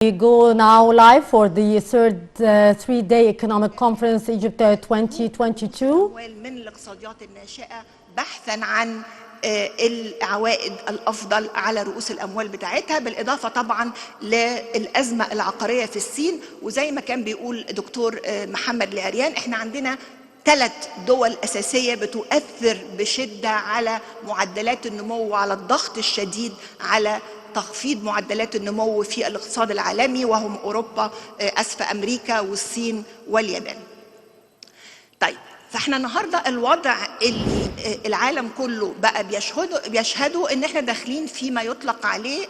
We go now live for the third three-day economic conference Egypt 2022. من الاقتصاديات الناشئة بحثا عن العوائد الأفضل على رؤوس الأموال بتاعتها، بالإضافة طبعا للأزمة العقارية في الصين. وزي ما كان بيقول دكتور محمد العريان، احنا عندنا 3 دول أساسية بتؤثر بشدة على معدلات النمو وعلى الضغط الشديد على تخفيض معدلات النمو في الاقتصاد العالمي، وهم أوروبا، أمريكا والصين واليابان. طيب، فاحنا النهارده الوضع اللي العالم كله بقى بيشهدوا ان احنا داخلين فيما يطلق عليه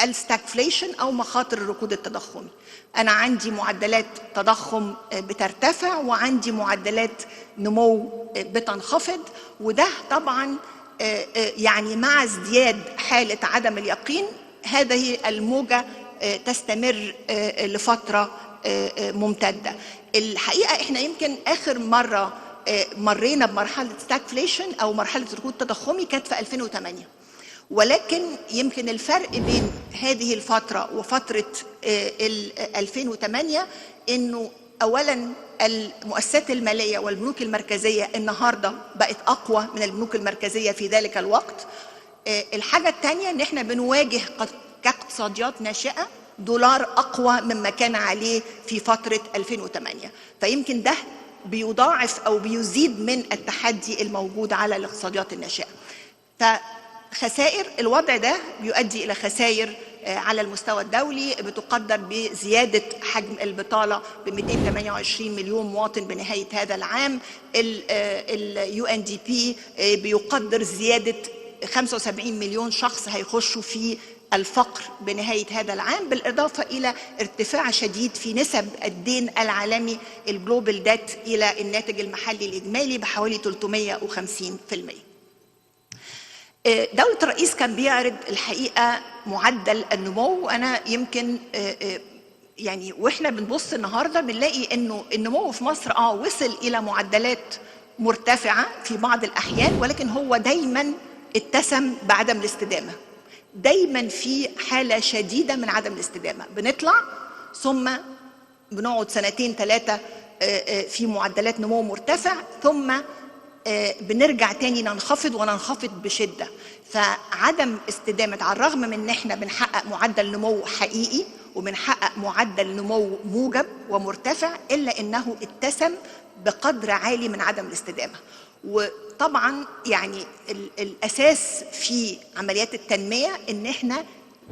الستاكفليشن او مخاطر الركود التضخمي. انا عندي معدلات تضخم بترتفع وعندي معدلات نمو بتنخفض، وده طبعا يعني مع ازدياد حالة عدم اليقين هذه الموجة تستمر لفترة ممتدة. الحقيقة احنا يمكن اخر مرة مرينا بمرحلة ستاكفليشن او مرحلة ركود تضخمي كانت في 2008، ولكن يمكن الفرق بين هذه الفترة وفترة 2008 انه اولا المؤسسات المالية والبنوك المركزية النهاردة بقت اقوى من البنوك المركزية في ذلك الوقت. الحاجة الثانية ان احنا بنواجه كاقتصاديات ناشئة دولار اقوى مما كان عليه في فترة 2008، فيمكن ده بيضاعف او بيزيد من التحدي الموجود على الاقتصاديات الناشئة. فخسائر الوضع ده بيؤدي الى خسائر على المستوى الدولي بتقدر بزيادة حجم البطالة ب 228 مليون مواطن بنهاية هذا العام. ال UNDP بيقدر زيادة 75 مليون شخص هيخشوا في الفقر بنهاية هذا العام، بالإضافة إلى ارتفاع شديد في نسب الدين العالمي الجلوبال ديت إلى الناتج المحلي الإجمالي بحوالي 350%. دولة الرئيس كان بيعرض الحقيقة معدل النمو، وأنا يمكن يعني وإحنا بنبص النهاردة بنلاقي إنه النمو في مصر وصل إلى معدلات مرتفعة في بعض الأحيان، ولكن هو دايما اتسم بعدم الاستدامة. دايما في حالة شديدة من عدم الاستدامة، بنطلع ثم بنقعد 2-3 في معدلات نمو مرتفع، ثم بنرجع تاني ننخفض وننخفض بشدة. فعدم استدامة على الرغم من ان احنا بنحقق معدل نمو حقيقي وبنحقق معدل نمو موجب ومرتفع، الا انه اتسم بقدر عالي من عدم الاستدامة. وطبعا يعني الاساس في عمليات التنمية ان احنا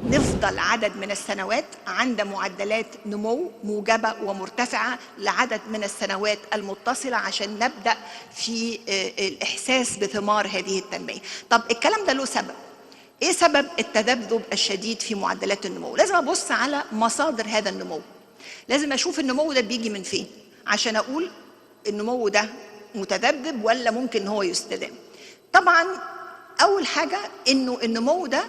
نفضل عدد من السنوات عند معدلات نمو موجبة ومرتفعة لعدد من السنوات المتصلة عشان نبدأ في الإحساس بثمار هذه التنمية. طب الكلام ده له سبب. إيه سبب التذبذب الشديد في معدلات النمو؟ لازم أبص على مصادر هذا النمو، لازم أشوف النمو ده بيجي من فين عشان أقول النمو ده متذبذب ولا ممكن هو يستدام. طبعا أول حاجة إنه النمو ده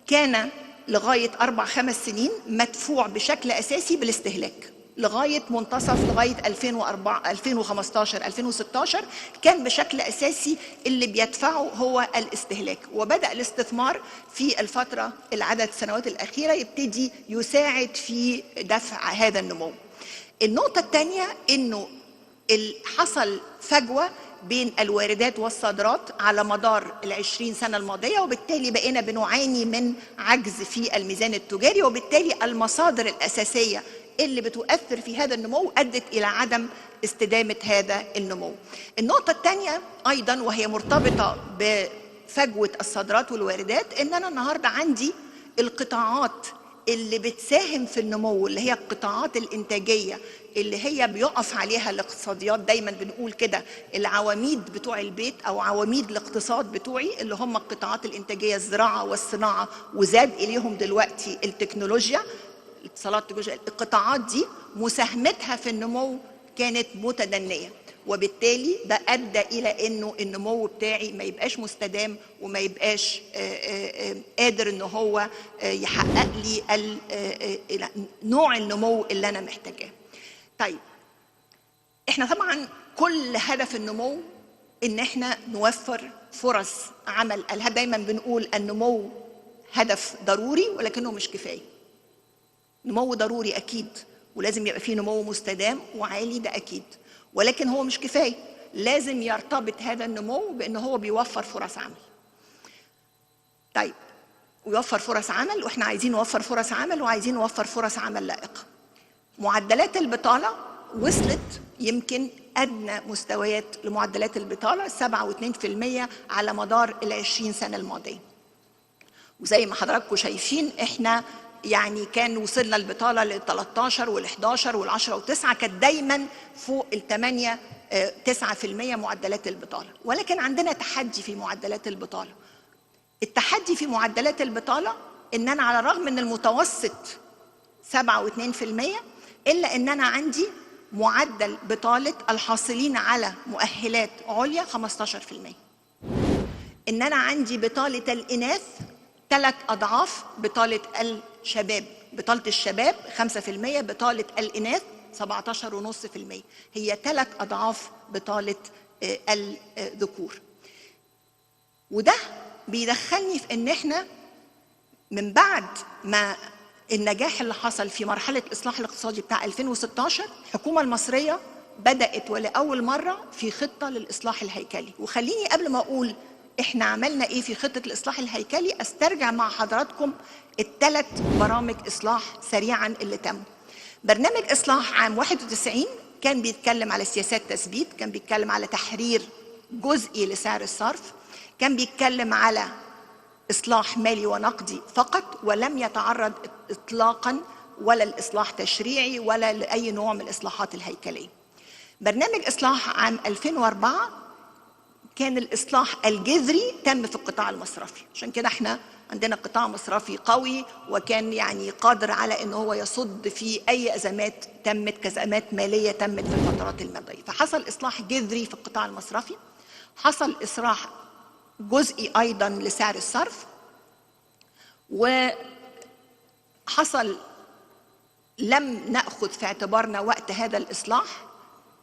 كان لغاية 4-5 سنين مدفوع بشكل أساسي بالاستهلاك لغاية منتصف لغاية 2015-2016 كان بشكل أساسي اللي بيدفعه هو الاستهلاك، وبدأ الاستثمار في الفترة العدد السنوات الأخيرة يبتدي يساعد في دفع هذا النمو. النقطة الثانية إنه حصل فجوة بين الواردات والصادرات على مدار 20 سنة الماضية، وبالتالي بقينا بنعاني من عجز في الميزان التجاري، وبالتالي المصادر الأساسية اللي بتؤثر في هذا النمو أدت إلى عدم استدامة هذا النمو. النقطة الثانية أيضا وهي مرتبطة بفجوة الصادرات والواردات، إن أنا النهاردة عندي القطاعات اللي بتساهم في النمو اللي هي القطاعات الإنتاجية اللي هي بيقف عليها الاقتصاديات. دايما بنقول كده العواميد بتوع البيت او عواميد الاقتصاد بتوعي اللي هم القطاعات الانتاجيه، الزراعه والصناعه، وزاد اليهم دلوقتي التكنولوجيا، الاتصالات، التكنولوجيا. القطاعات دي مساهمتها في النمو كانت متدنيه، وبالتالي ده ادى الى انه النمو بتاعي ما يبقاش مستدام وما يبقاش قادر ان هو يحقق لي نوع النمو اللي انا محتاجاه. طيب، احنا طبعا كل هدف النمو ان احنا نوفر فرص عمل. دايما بنقول النمو هدف ضروري ولكنه مش كفايه. نمو ضروري أكيد، ولازم يبقى فيه نمو مستدام وعالي، ده أكيد، ولكن هو مش كفاية، لازم يرتبط هذا النمو بأنه هو بيوفر فرص عمل. طيب، ويوفر فرص عمل، وإحنا عايزين نوفر فرص عمل وعايزين نوفر فرص عمل لائقة. معدلات البطالة وصلت يمكن أدنى مستويات لمعدلات البطالة 7.2% على مدار ال20 سنة الماضية. وزي ما حضراتكم شايفين احنا يعني كان وصلنا البطالة ل 13 وال 11 وال 10 و9، كانت دايما فوق ال 8 9% معدلات البطالة، ولكن عندنا تحدي في معدلات البطالة. التحدي في معدلات البطالة ان انا على الرغم ان المتوسط 7.2%، الا ان انا عندي معدل بطالة الحاصلين على مؤهلات عليا 15%. ان انا عندي بطالة الاناث 3 أضعاف بطالة الشباب. بطالة الشباب 5%، بطالة الإناث 17.5%، هي 3 أضعاف بطالة الذكور. وده بيدخلني في إن إحنا من بعد ما النجاح اللي حصل في مرحلة الإصلاح الاقتصادي بتاع 2016، الحكومة المصرية بدأت ولأول مرة في خطة للإصلاح الهيكلي. وخليني قبل ما أقول احنا عملنا ايه في خطة الإصلاح الهيكلي استرجع مع حضراتكم ال3 برامج إصلاح سريعا اللي تموا. برنامج إصلاح عام 91 كان بيتكلم على سياسات تثبيت، كان بيتكلم على تحرير جزئي لسعر الصرف، كان بيتكلم على إصلاح مالي ونقدي فقط، ولم يتعرض إطلاقا ولا الإصلاح تشريعي ولا لأي نوع من الإصلاحات الهيكلية. برنامج إصلاح عام 2004 كان الإصلاح الجذري تم في القطاع المصرفي، عشان كده احنا عندنا قطاع مصرفي قوي وكان يعني قادر على ان هو يصد في اي ازمات تمت كازمات ماليه تمت في الفترات الماضيه. فحصل اصلاح جذري في القطاع المصرفي، حصل اصلاح جزئي ايضا لسعر الصرف، وحصل لم ناخذ في اعتبارنا وقت هذا الاصلاح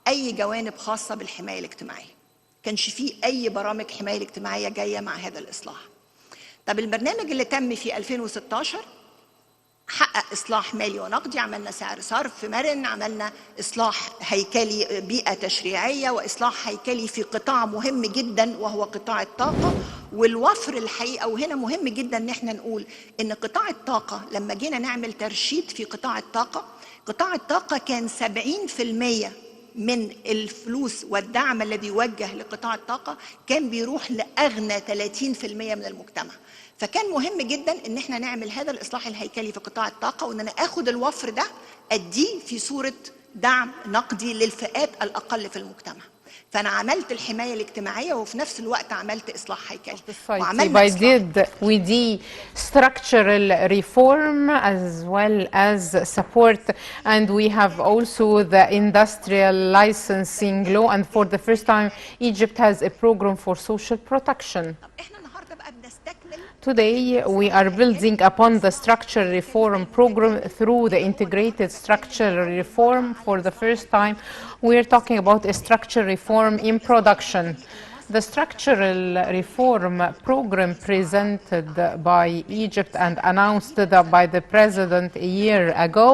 اي جوانب خاصه بالحمايه الاجتماعيه، كانش فيه اي برامج حمايه اجتماعيه جايه مع هذا الاصلاح. طب البرنامج اللي تم في 2016 حقق اصلاح مالي ونقدي، عملنا سعر صرف مرن، عملنا اصلاح هيكلي بيئه تشريعيه، واصلاح هيكلي في قطاع مهم جدا وهو قطاع الطاقه والوفر الحقيقه. وهنا مهم جدا ان احنا نقول ان قطاع الطاقه لما جينا نعمل ترشيد في قطاع الطاقه، قطاع الطاقه كان 70% من الفلوس والدعم الذي يوجه لقطاع الطاقة كان بيروح لأغنى 30% من المجتمع. فكان مهم جدا ان احنا نعمل هذا الإصلاح الهيكلي في قطاع الطاقة، وان انا اخد الوفر ده اديه في صورة دعم نقدي للفئات الأقل في المجتمع. فأنا عملت الحماية الاجتماعية وفي نفس الوقت عملت إصلاح هيكلي. By we did structural reform as well as support, and we have also the industrial licensing law, and for the first time Egypt has a program for social protection. Today, we are building upon the structural reform program through the integrated structural reform. For the first time, we are talking about a structural reform in production. The structural reform program presented by Egypt and announced by the president a year ago.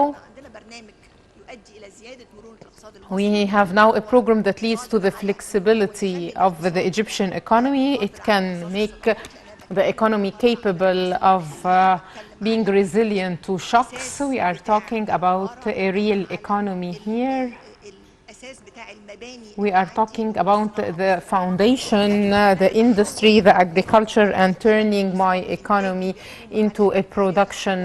We have now a program that leads to the flexibility of the Egyptian economy. It can make the economy capable of being resilient to shocks. We are talking about a real economy here. We are talking about the foundation, the industry, the agriculture, and turning my economy into a production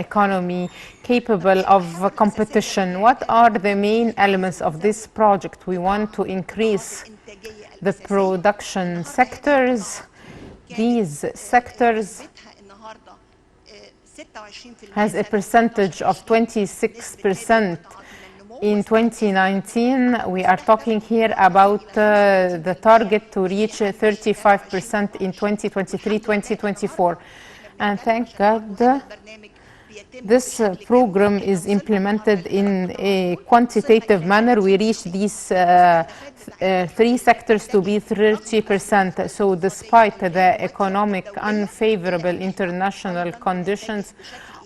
economy capable of competition. What are the main elements of this project? We want to increase the production sectors. These sectors has a percentage of 26%. In 2019, we are talking here about the target to reach 35% in 2023-2024. And thank God, this program is implemented in a quantitative manner. We reached these 3 sectors to be 30%. So despite the economic unfavorable international conditions,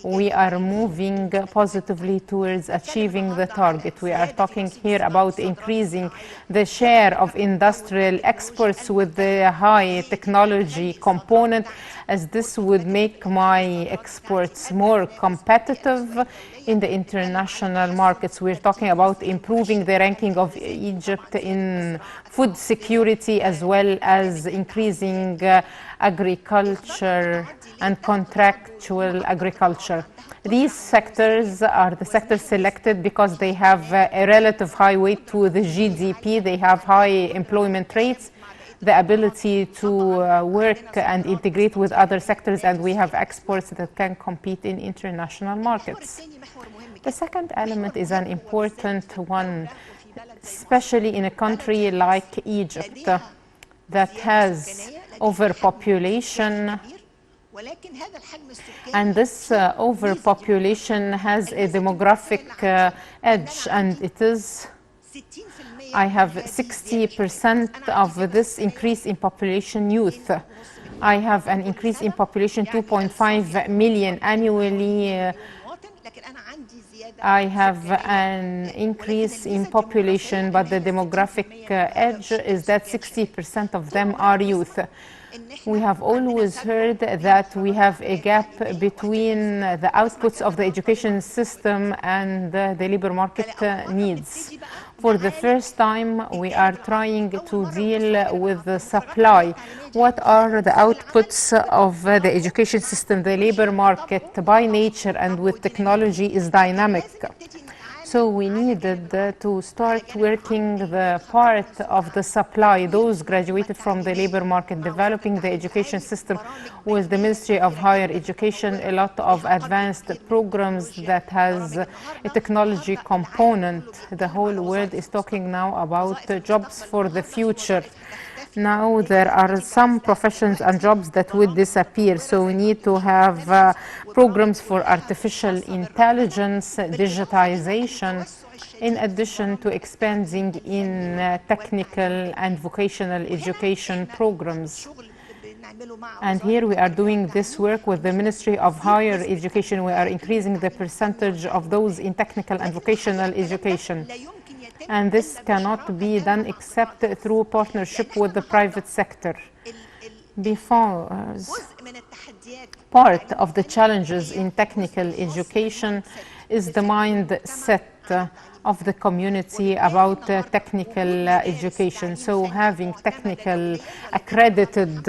we are moving positively towards achieving the target. We are talking here about increasing the share of industrial exports with the high technology component, as this would make my exports more competitive in the international markets. We're talking about improving the ranking of Egypt in food security, as well as increasing agriculture and contractual agriculture. These sectors are the sectors selected because they have a relative high weight to the GDP, they have high employment rates, the ability to work and integrate with other sectors, and we have exports that can compete in international markets. The second element is an important one, especially in a country like Egypt that has overpopulation, and this overpopulation has a demographic edge, and it is, I have 60% of this increase in population youth. I have an increase in population 2.5 million annually. I have an increase in population, but the demographic edge is that 60% of them are youth. We have always heard that we have a gap between the outputs of the education system and the labor market needs. For the first time, we are trying to deal with the supply. What are the outputs of the education system? The labor market, by nature and with technology, is dynamic. So we needed to start working the part of the supply, those graduated from the labor market, developing the education system with the Ministry of Higher Education, a lot of advanced programs that has a technology component. The whole world is talking now about jobs for the future. Now there are some professions and jobs that would disappear, so we need to have programs for artificial intelligence, digitization, in addition to expanding in technical and vocational education programs. And here we are doing this work with the Ministry of Higher Education. We are increasing the percentage of those in technical and vocational education. And this cannot be done except through partnership with the private sector. Because part of the challenges in technical education is the mindset of the community about technical education. So having technical accredited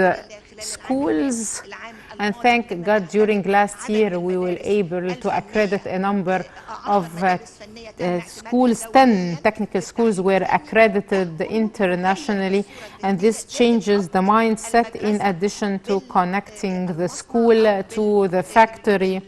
schools, and thank God during last year we were able to accredit a number of schools. 10 technical schools were accredited internationally, and this changes the mindset in addition to connecting the school to the factory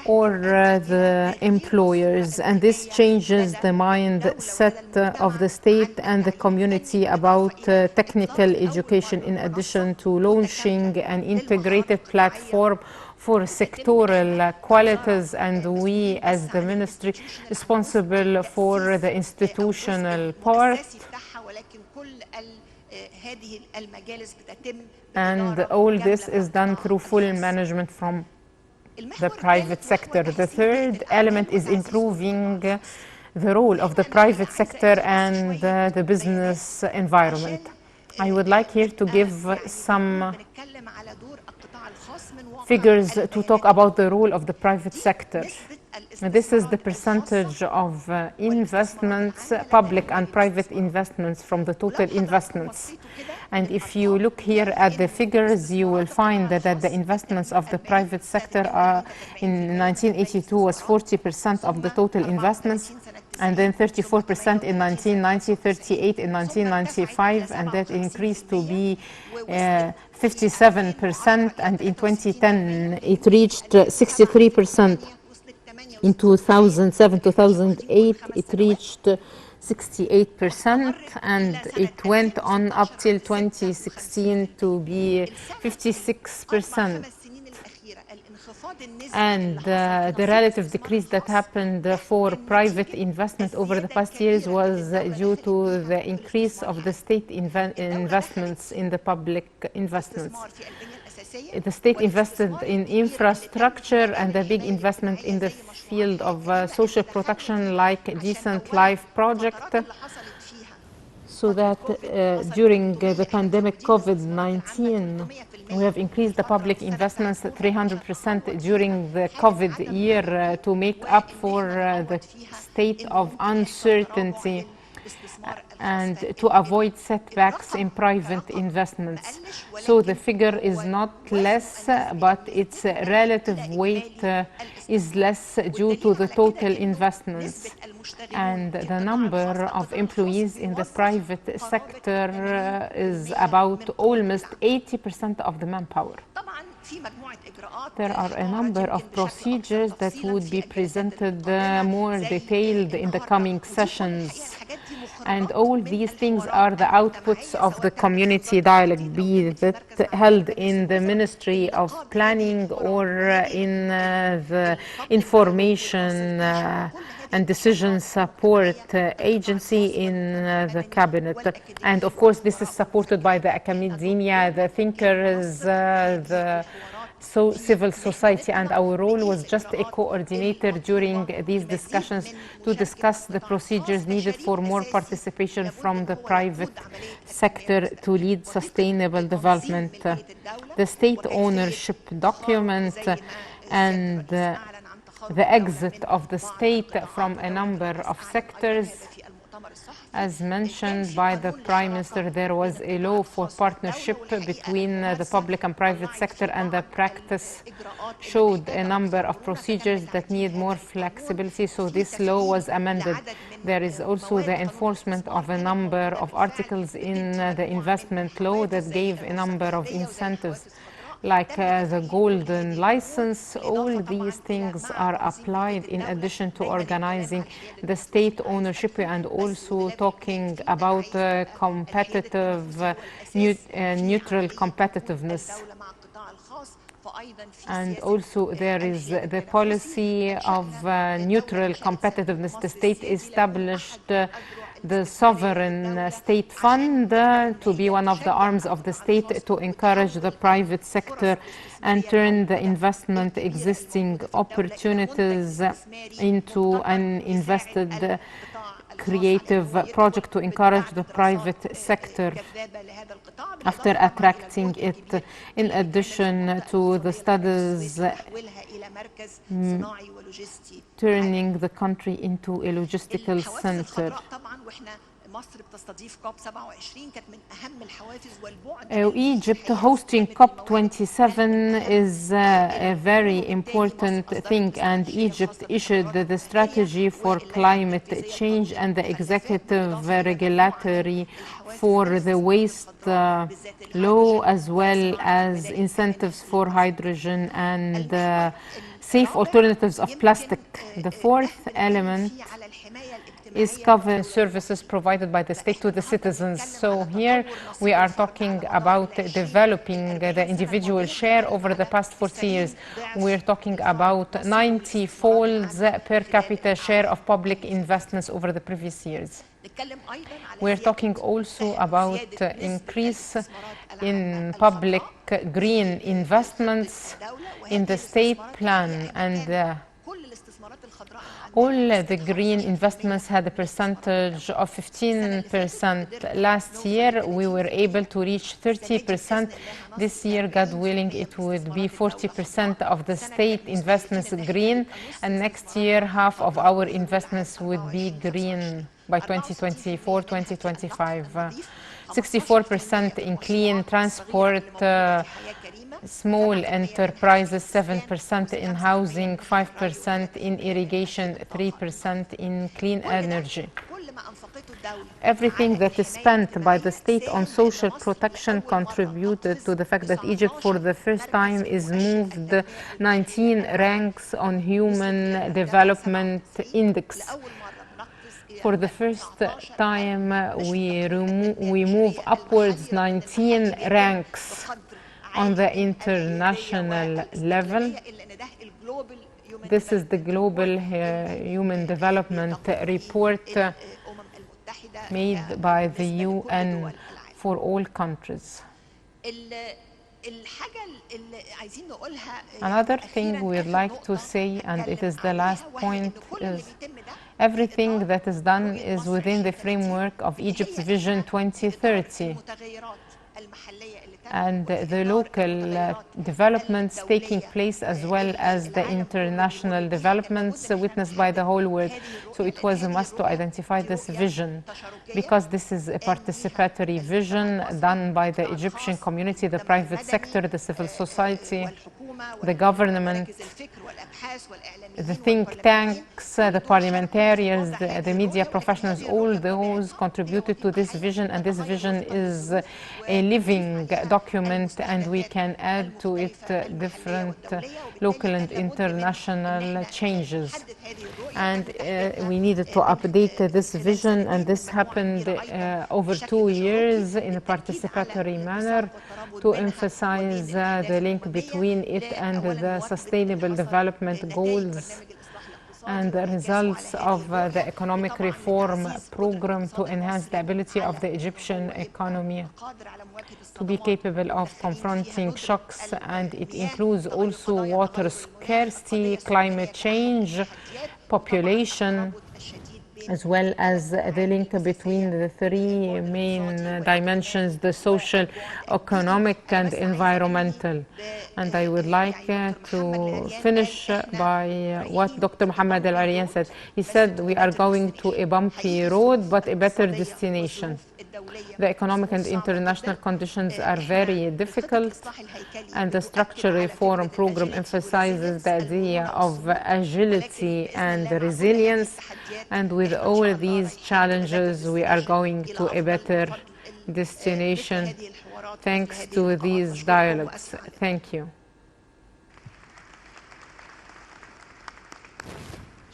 or the employers, and this changes the mindset of the state and the community about technical education, in addition to launching an integrated platform for sectoral qualities, and we as the ministry responsible for the institutional part. And all this is done through full management from the private sector. The third element is improving the role of the private sector and the business environment. I would like here to give some figures to talk about the role of the private sector. This is the percentage of investments, public and private investments, from the total investments. And if you look here at the figures, you will find that the investments of the private sector in 1982 was 40% of the total investments, and then 34% in 1990, 38% in 1995, and that increased to be 57%, and in 2010 it reached 63%. In 2007, 2008, it reached 68%, and it went on up till 2016 to be 56%. And the relative decrease that happened for private investment over the past years was due to the increase of the state investments in the public investments. the state invested in infrastructure and a big investment in the field of social protection like Decent Life project, so that during the pandemic COVID-19, we have increased the public investments 300% during the COVID year to make up for the state of uncertainty and to avoid setbacks in private investments. So the figure is not less, but its relative weight is less due to the total investments. And the number of employees in the private sector is about almost 80% of the manpower. There are a number of procedures that would be presented more detailed in the coming sessions. And all these things are the outputs of the community dialogue, be that held in the Ministry of Planning or in the Information and Decision Support Agency in the Cabinet. And of course, this is supported by the academia, the thinkers, the civil society, and our role was just a coordinator during these discussions to discuss the procedures needed for more participation from the private sector to lead sustainable development. The state ownership document and the exit of the state from a number of sectors. As mentioned by the Prime Minister, there was a law for partnership between the public and private sector, and the practice showed a number of procedures that need more flexibility, so this law was amended. There is also the enforcement of a number of articles in the investment law that gave a number of incentives, like the golden license. All these things are applied in addition to organizing the state ownership and also talking about competitive, neutral competitiveness. And also there is the policy of neutral competitiveness. The state established the sovereign state fund to be one of the arms of the state to encourage the private sector and turn the investment existing opportunities into an invested creative project to encourage the private sector after attracting it, in addition to the studies turning the country into a logistical center. Egypt hosting COP27 is a very important thing, and Egypt issued the strategy for climate change and the executive regulatory for the waste law, as well as incentives for hydrogen and safe alternatives of plastic. The fourth element is cover services provided by the state to the citizens. So here we are talking about developing the individual share over the past 40 years. We're talking about 90 folds per capita share of public investments over the previous years. We're talking also about increase in public green investments in the state plan, and all the green investments had a percentage of 15%. Last year, we were able to reach 30%. This year, God willing, it would be 40% of the state investments green. And next year, half of our investments would be green by 2024, 2025. 64% in clean transport, small enterprises, 7% in housing, 5% in irrigation, 3% in clean energy. Everything that is spent by the state on social protection contributed to the fact that Egypt for the first time is moved 19 ranks on Human Development Index. For the first time, we move upwards 19 ranks on the international level. This is the Global Human Development Report made by the UN for all countries. الحاجة اللي عايزين نقولها Another thing we'd like to say, and it is the last point, is everything that is done is within the framework of Egypt's Vision 2030. And the local developments taking place as well as the international developments witnessed by the whole world. So it was a must to identify this vision, because this is a participatory vision done by the Egyptian community, the private sector, the civil society, the government, the think tanks, the parliamentarians, the media professionals, all those contributed to this vision, and this vision is a living document, and we can add to it different local and international changes. And we needed to update this vision, and this happened over 2 years in a participatory manner to emphasize the link between it and the sustainable development goals and the results of the economic reform program to enhance the ability of the Egyptian economy to be capable of confronting shocks, and it includes also water scarcity, climate change, population, as well as the link between the 3 main dimensions, the social, economic, and environmental. And I would like to finish by what Dr. Mohammed Al-Arian said. He said, we are going to a bumpy road, but a better destination. The economic and international conditions are very difficult, and the structural reform program emphasizes the idea of agility and resilience. And with all these challenges, we are going to a better destination thanks to these dialogues. Thank you.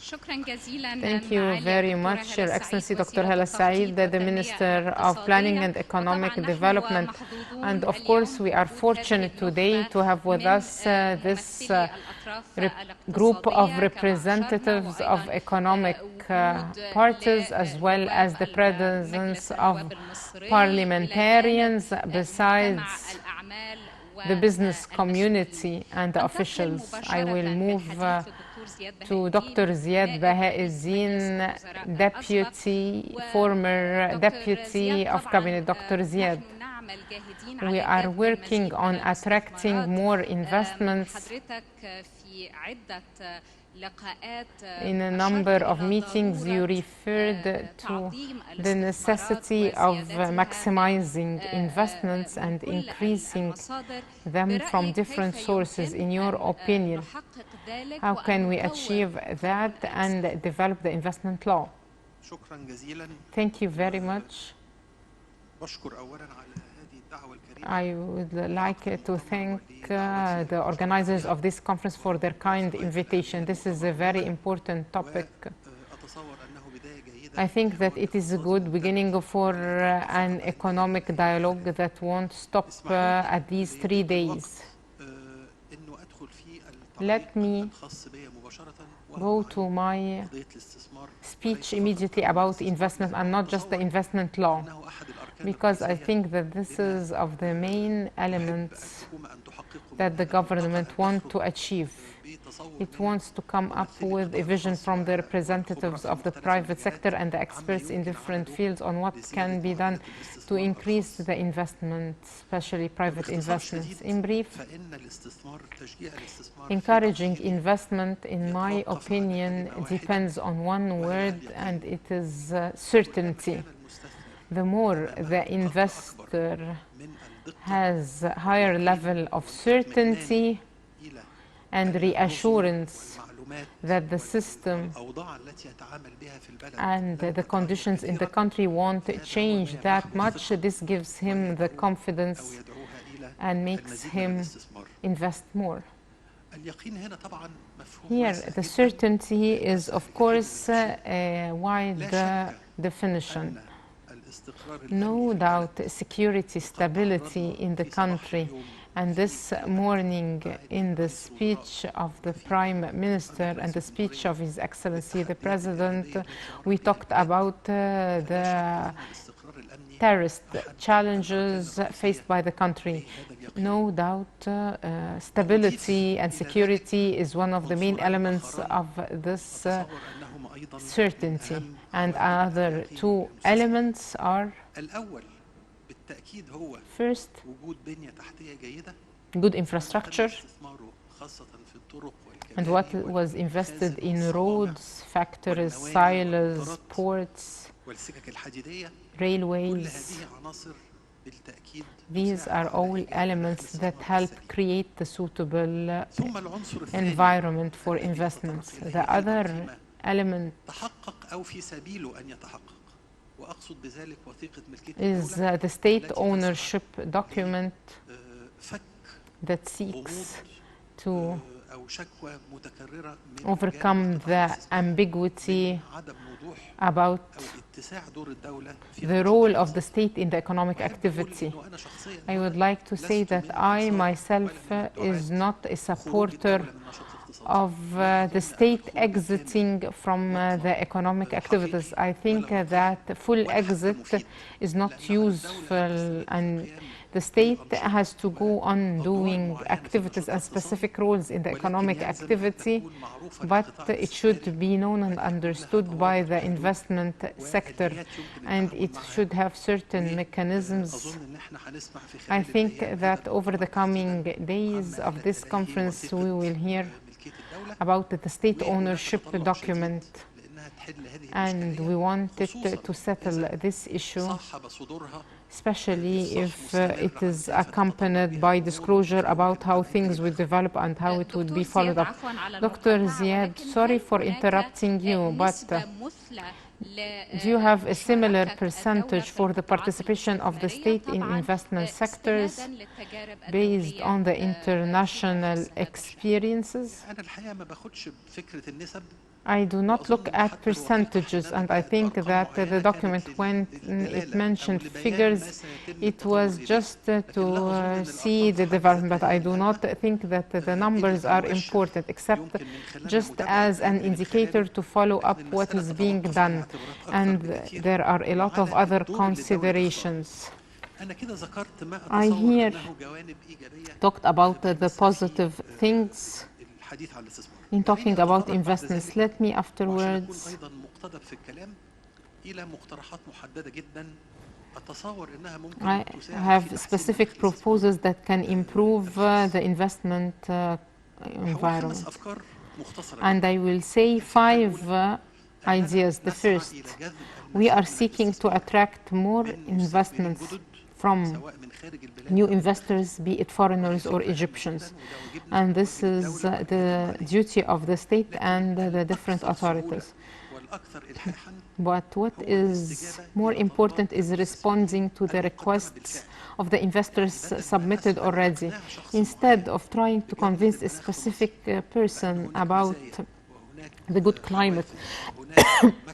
Thank you very much, Your Excellency Dr. Hala Said, the Minister of Planning and Economic Development. And of course, we are fortunate today to have with us this group of representatives of economic parties, as well as the presence of parliamentarians, besides the business community and the officials. I will move to Dr. Ziad Bahauddin, former Deputy of Cabinet. Dr. Ziad, we are working on attracting more investments. In a number of meetings, you referred to the necessity of maximizing investments and increasing them from different sources. In your opinion, how can we achieve that and develop the investment law? Thank you very much. I would like to thank the organizers of this conference for their kind invitation. This is a very important topic. I think that it is a good beginning for an economic dialogue that won't stop at these 3 days. Let me go to my speech immediately about investment, and not just the investment law, because I think that this is of the main elements that the government wants to achieve. It wants to come up with a vision from the representatives of the private sector and the experts in different fields on what can be done to increase the investment, especially private investments. In brief, encouraging investment, in my opinion, depends on one word, and it is certainty. The more the investor has a higher level of certainty and reassurance that the system and the conditions in the country won't change that much, this gives him the confidence and makes him invest more. Here, the certainty is, of course, a wide definition. No doubt, security, stability in the country. And this morning, in the speech of the Prime Minister and the speech of His Excellency the President, we talked about the terrorist challenges faced by the country. No doubt, stability and security is one of the main elements of this certainty. And other two elements are, first, good infrastructure, and what was invested in roads, factories, silos, ports, railways. These are all elements that help create the suitable environment for investments. The other element is the state ownership document that seeks to overcome the ambiguity about the role of the state in the economic activity. I would like to say that I myself is not a supporter of the state exiting from the economic activities. I think that full exit is not useful, and the state has to go on doing activities and specific roles in the economic activity, but it should be known and understood by the investment sector, and it should have certain mechanisms. I think that over the coming days of this conference, we will hear about the state ownership document, and we wanted to settle this issue, especially if it is accompanied by disclosure about how things will develop and how it would be followed up. Dr. Ziad, sorry for interrupting you, but do you have a similar percentage for the participation of the state in investment sectors based on the international experiences? I do not look at percentages, and I think that the document, when it mentioned figures, it was just to see the development, but I do not think that the numbers are important, except just as an indicator to follow up what is being done, and there are a lot of other considerations. I here talked about the positive things in talking about investments. Let me afterwards I have specific proposals that can improve the investment environment. And I will say 5 ideas. The first, we are seeking to attract more investments from new investors, be it foreigners or Egyptians. And this is the duty of the state and the different authorities. But what is more important is responding to the requests of the investors submitted already. Instead of trying to convince a specific person about the good climate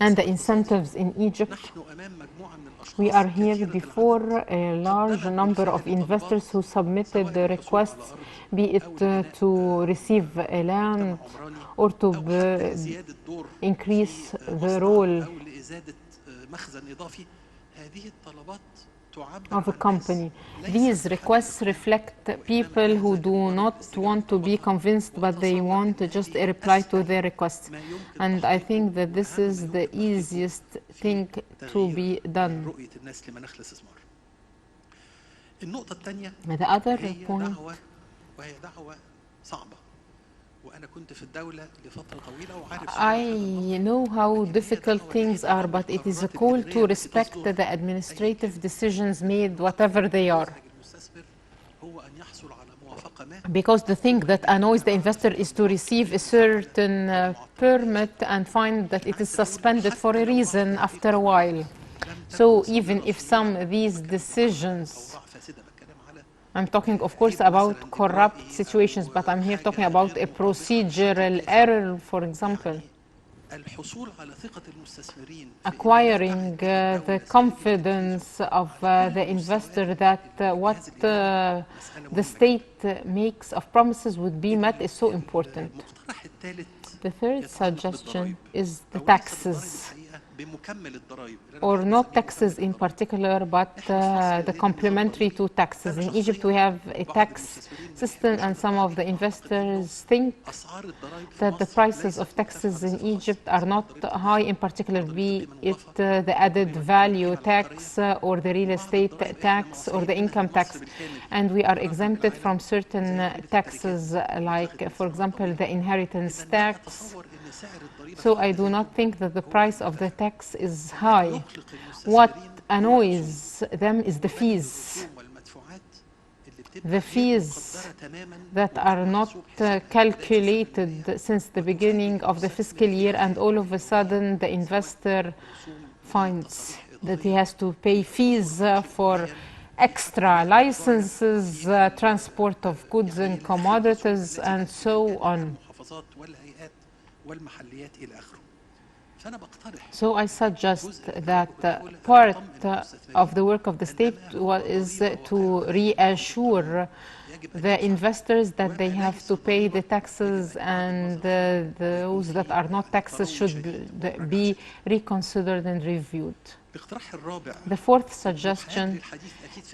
and the incentives in Egypt, we are here before a large number of investors who submitted the requests, be it to receive a land or to increase the role of a company. These requests reflect people who do not want to be convinced, but they want just a reply to their requests. And I think that this is the easiest thing to be done. The other point, I know how difficult things are, but it is a call to respect the administrative decisions made, whatever they are. Because the thing that annoys the investor is to receive a certain permit and find that it is suspended for a reason after a while. So even if some of these decisions, I'm talking, of course, about corrupt situations, but I'm here talking about a procedural error, for example. Acquiring the confidence of the investor that what the state makes of promises would be met is so important. The third suggestion is the taxes. بمكمل الضرائب. or not taxes in particular, but the complementary to taxes. In Egypt, we have a tax system, and some of the investors think أسعار الضرائب في that the مصر prices ليست of taxes in مرتفعة Egypt are not high, in particular, be it the added value tax or the real estate tax or the income tax. And we are exempted from certain taxes, like, for example, the inheritance tax. أتصور إن سعر الضريبة So I do not think that the price of the tax is high. What annoys them is the fees. والمدفوعات اللي The بتبقى fees مقدرة تماما that are not calculated since the beginning of the fiscal year, and all of a sudden the investor finds that he has to pay fees for extra licenses, transport of goods and commodities, and so on. المحافظات والهيئات والمحليات إلى آخره. فأنا بقترح So I suggest that part of the work of the state is to reassure the investors that they have to pay the taxes, and those that are not taxes should be reconsidered and reviewed. باقتراح الرابع The fourth suggestion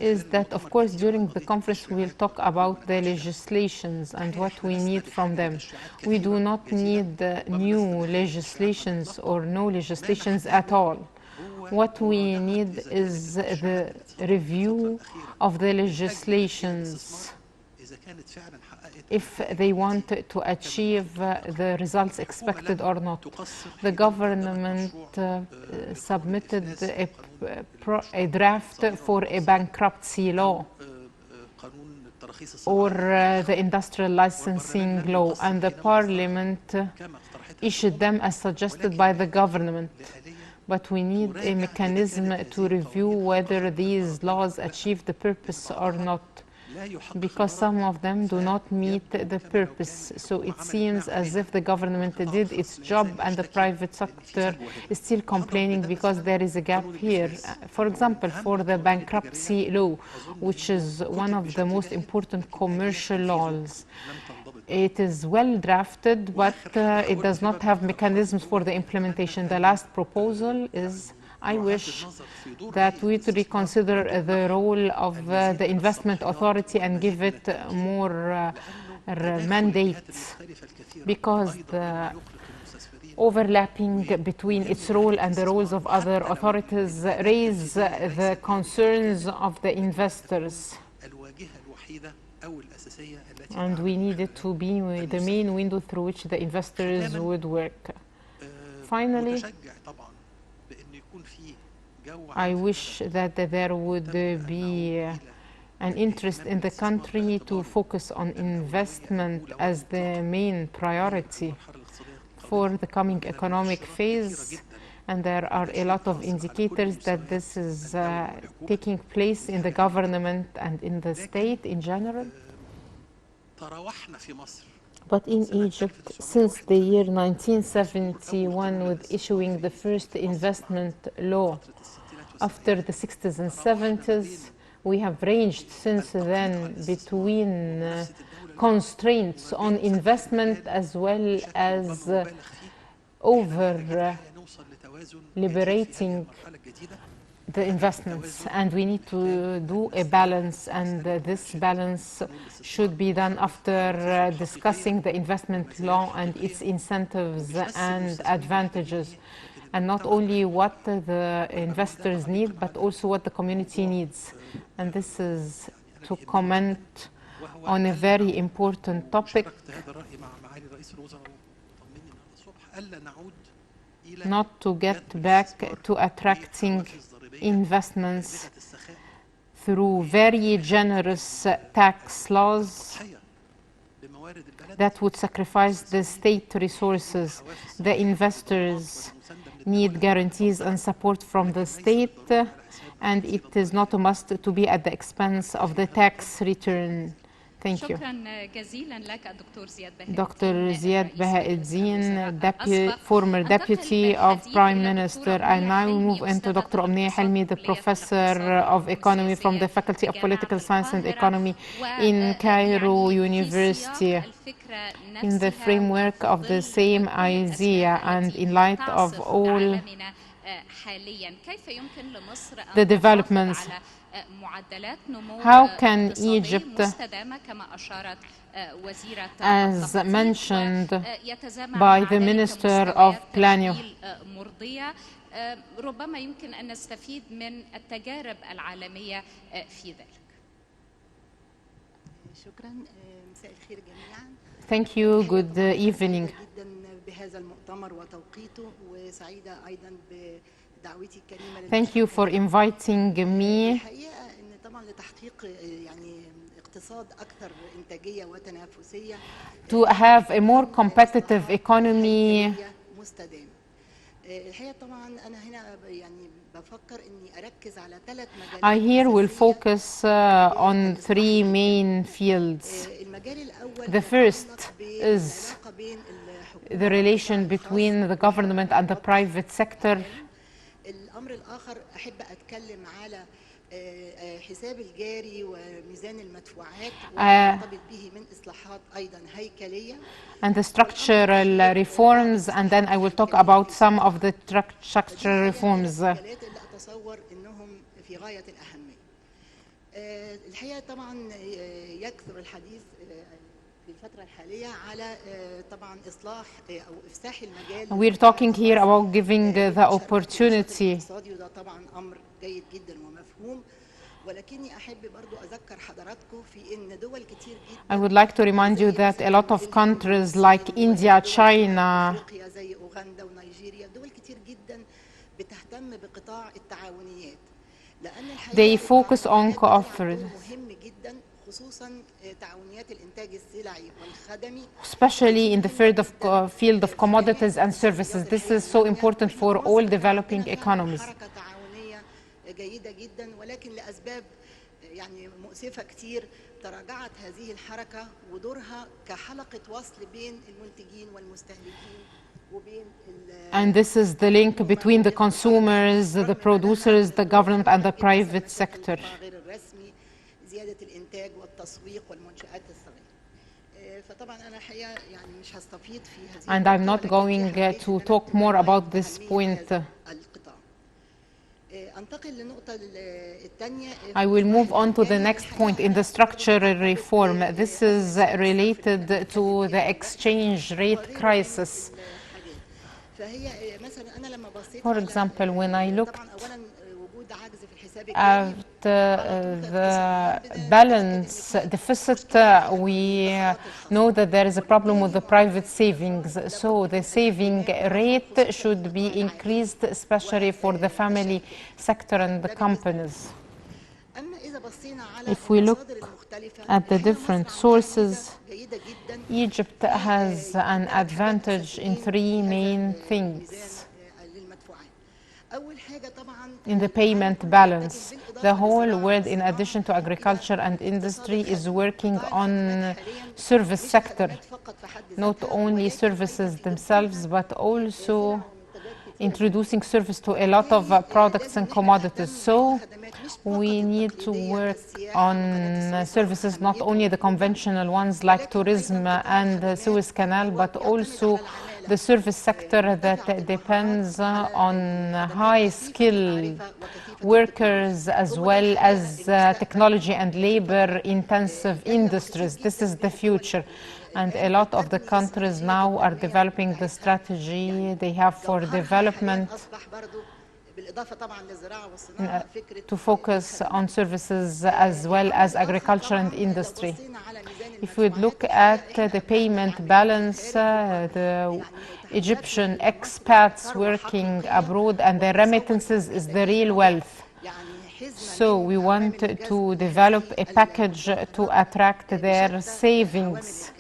is that, of course, during the conference we will talk about the legislations and what we need from them. We do not need new legislations or no legislations at all. What we need is the review of the legislations إذا كانت فعلا حققت if they want to achieve the results expected or not. The government submitted a draft for a bankruptcy law قانون التراخيص or الصناعية the industrial licensing law, and the parliament كما اقترحتها issued them as suggested by the government. But we need a mechanism to review whether these laws achieve the purpose or not, لا يحقق because some of them do not meet the purpose. So it seems as if the government did its job and the private sector is still complaining because there is a gap here. For example, for the bankruptcy law, which is one of the most important commercial laws. It is well drafted, but it does not have mechanisms for the implementation. The last proposal is, I wish that we to reconsider the role of the investment authority and give it more mandates, because the overlapping between its role and the roles of other authorities raise the concerns of the investors. الواجهة الوحيدة أو الأساسية التي And we need it to be the main window through which the investors would work. Finally, متشجع طبعا بأن يكون في جو I wish that there would be an interest in the country to focus on investment as the main priority for the coming economic phase. And there are a lot of indicators that this is taking place in the government and in the state in general. تراوحنا في مصر But in Egypt, since the year 1971, with issuing the first investment law, after the 60s and 70s, we have ranged since then between constraints on investment as well as over liberating the investments, and we need to do a balance, and this balance should be done after discussing the investment law and its incentives and advantages, and not only what the investors need but also what the community needs. And this is to comment on a very important topic, not to get back to attracting investments through very generous tax laws that would sacrifice the state resources. The investors need guarantees and support from the state, and it is not a must to be at the expense of the tax return. Thank you. شكرا جزيلا لك دكتور زياد Dr. Ziad Bahauddin, former deputy of Prime Minister. I now move into Dr. Omnia Helmi, the professor of economy from the Faculty of Political Science and Economy in Cairo University. In the framework of the same idea and in light of all حاليا، كيف يمكن لمصر the أن تحافظ developments. على معدلات نمو How can اقتصادي Egypt, مستدامة كما أشارت وزيرة as التخطيط، mentioned ويتزامن by مع the ذلك Minister of مستويات Planning. تشغيل مرضية؟ ربما يمكن أن نستفيد من التجارب العالمية في ذلك. شكرا. مساء الخير جميعا. Thank you. Good evening. جدا بهذا المؤتمر وتوقيته، وسعيده ايضا بدعوتي الكريمه. Thank you for inviting me. الحقيقه ان طبعا لتحقيق يعني اقتصاد اكثر انتاجيه وتنافسيه To have a more competitive economy, مستدامه. الحقيقه طبعا انا هنا يعني بفكر اني اركز على 3 مجالات. I here will focus on 3 main fields. المجال الاول The first is the relation between the government and the private sector. الامر الاخر احب اتكلم على حساب الجاري وميزان المدفوعات ومرتبط به من اصلاحات ايضا هيكليه and the structural reforms, and then I will talk about some of the structural reforms. المجالات اللي اتصور انهم في غايه الاهميه. الحقيقه طبعا يكثر الحديث في الفتره الحاليه على طبعا اصلاح او افساح المجال. We're talking here about giving the opportunity. وده طبعا امر جيد جدا ومفهوم، ولكني احب برضو اذكر حضراتكم في ان دول كتير جدا. I would like to remind you that a lot of countries like India, China, زي اوغندا ونيجيريا، دول كتير جدا بتهتم بقطاع التعاونيات، لان they focus on cooperation, مهم جدا خصوصا تعاونيات الانتاج السلعي والخدمي، especially in the field of commodities and services. This is so important for all developing economies. حركه تعاونيه جيده جدا، ولكن لاسباب يعني مؤسفه كتير تراجعت هذه الحركه، ودورها كحلقه وصل بين المنتجين والمستهلكين وبين And this is the link between the consumers, the producers, the government and the private sector. غير الرسمي، زياده الانتاج والتسويق والمنشآت الصغيره. فطبعا انا الحقيقه يعني مش هستفيض في هذه And I'm not going to talk more about this point. I will move on to the next point in the structural reform. This is related to the exchange rate crisis. For example, when I looked at the balance deficit, we know that there is a problem with the private savings. So the saving rate should be increased, especially for the family sector and the companies. If we look at the different sources, Egypt has an advantage in 3 main things. In the payment balance, the whole world, in addition to agriculture and industry, is working on service sector, not only services themselves, but also introducing service to a lot of products and commodities. So we need to work on services, not only the conventional ones like tourism and the Suez Canal, but also the service sector that depends on high-skilled workers as well as technology and labor-intensive industries. This is the future. And a lot of the countries now are developing the strategy they have for development to focus on services as well as agriculture and industry. If we look at the payment balance, the Egyptian expats working abroad and their remittances is the real wealth. So we want to develop a package to attract their savings.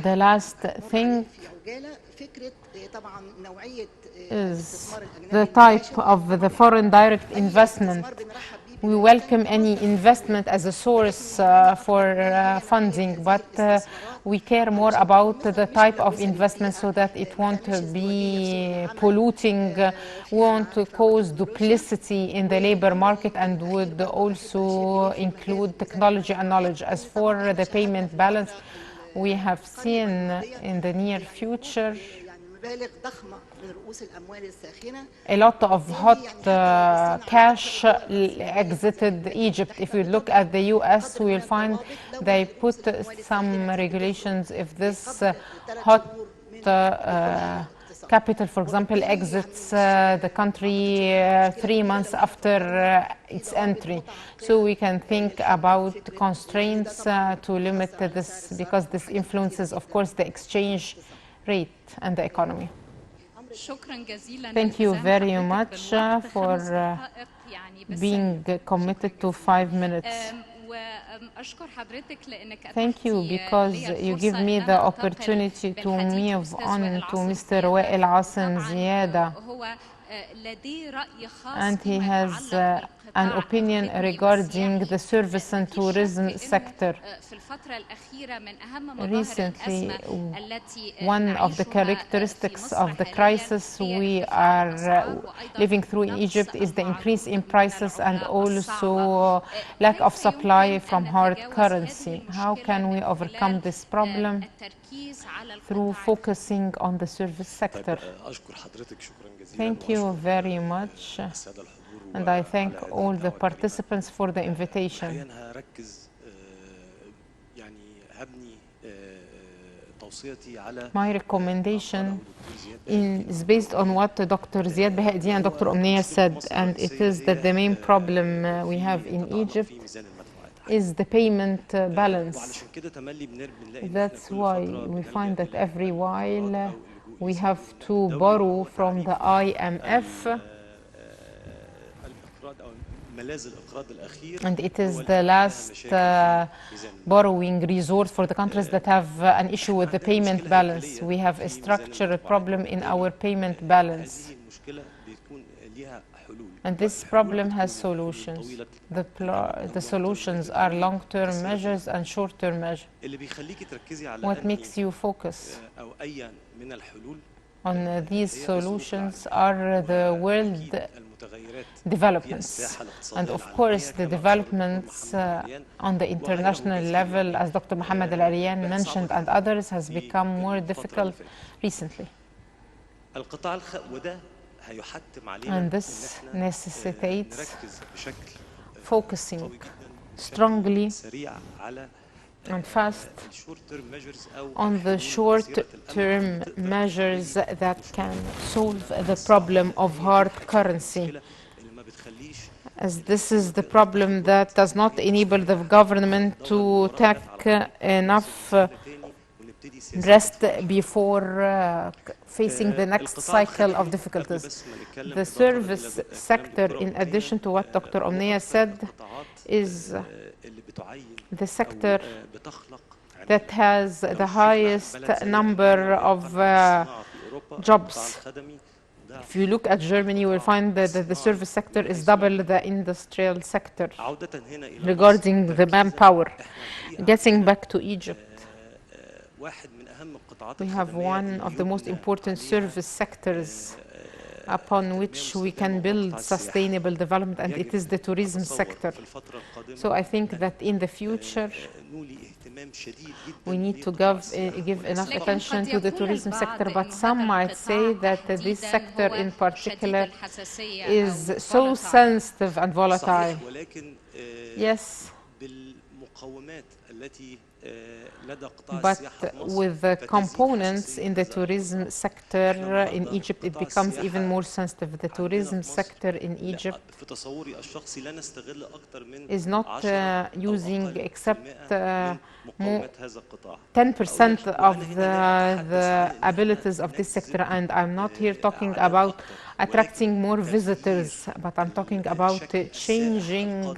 The last thing is the type of the foreign direct investment. We welcome any investment as a source for funding, but we care more about the type of investment so that it won't be polluting, won't cause duplicity in the labor market, and would also include technology and knowledge. As for the payment balance, we have seen in the near future مبالغ ضخمة من رؤوس الأموال الساخنة. A lot of hot cash exited Egypt. If you look at the US, we will find they put some regulations if this hot capital, for example, exits the country 3 months after its entry. So we can think about constraints to limit this, because this influences, of course, the exchange rate and the economy. شكرا جزيلا. Thank you very much for being committed to 5 minutes. وأشكر حضرتك لأنك Thank you because you give me the opportunity to move on to Mr. Wael Asim Ziada, and he has an opinion regarding the service and tourism sector. Recently, one of the characteristics of the crisis we are living through in Egypt is the increase in prices and also lack of supply from hard currency. How can we overcome this problem? Through focusing on the service sector. Thank you very much. And I thank all the participants for the invitation. My recommendation is based on what Dr. Ziad Bahedi and Dr. Omnia said, and it is that the main problem we have in Egypt is the payment balance. That's why we find that every while we have to borrow from the IMF, and it is the last borrowing resort for the countries that have an issue with the payment balance. We have a structural problem in our payment balance, and this problem has solutions. The solutions are long-term measures and short-term measures. What makes you focus on these solutions are the world developments, and of course the developments on the international level, as Dr. Mohammed Al-Arian mentioned and others, has become more difficult recently. And this necessitates focusing strongly and fast on the short-term measures that can solve the problem of hard currency, as this is the problem that does not enable the government to take enough rest before facing the next cycle of difficulties. The service sector, in addition to what Dr. Omnia said, is the sector that has the highest number of jobs. If you look at Germany, you will find that the service sector is double the industrial sector regarding the manpower. Getting back to Egypt, we have one of the most important service sectors upon which we can build sustainable development, and it is the tourism sector. So I think that in the future, we need to give enough attention to the tourism sector, but some might say that this sector in particular is so sensitive and volatile. Yes, but with the components in the tourism sector in Egypt, it becomes even more sensitive. The tourism sector in Egypt is not using except 10% of the abilities of this sector. And I'm not here talking about attracting more visitors, but I'm talking about changing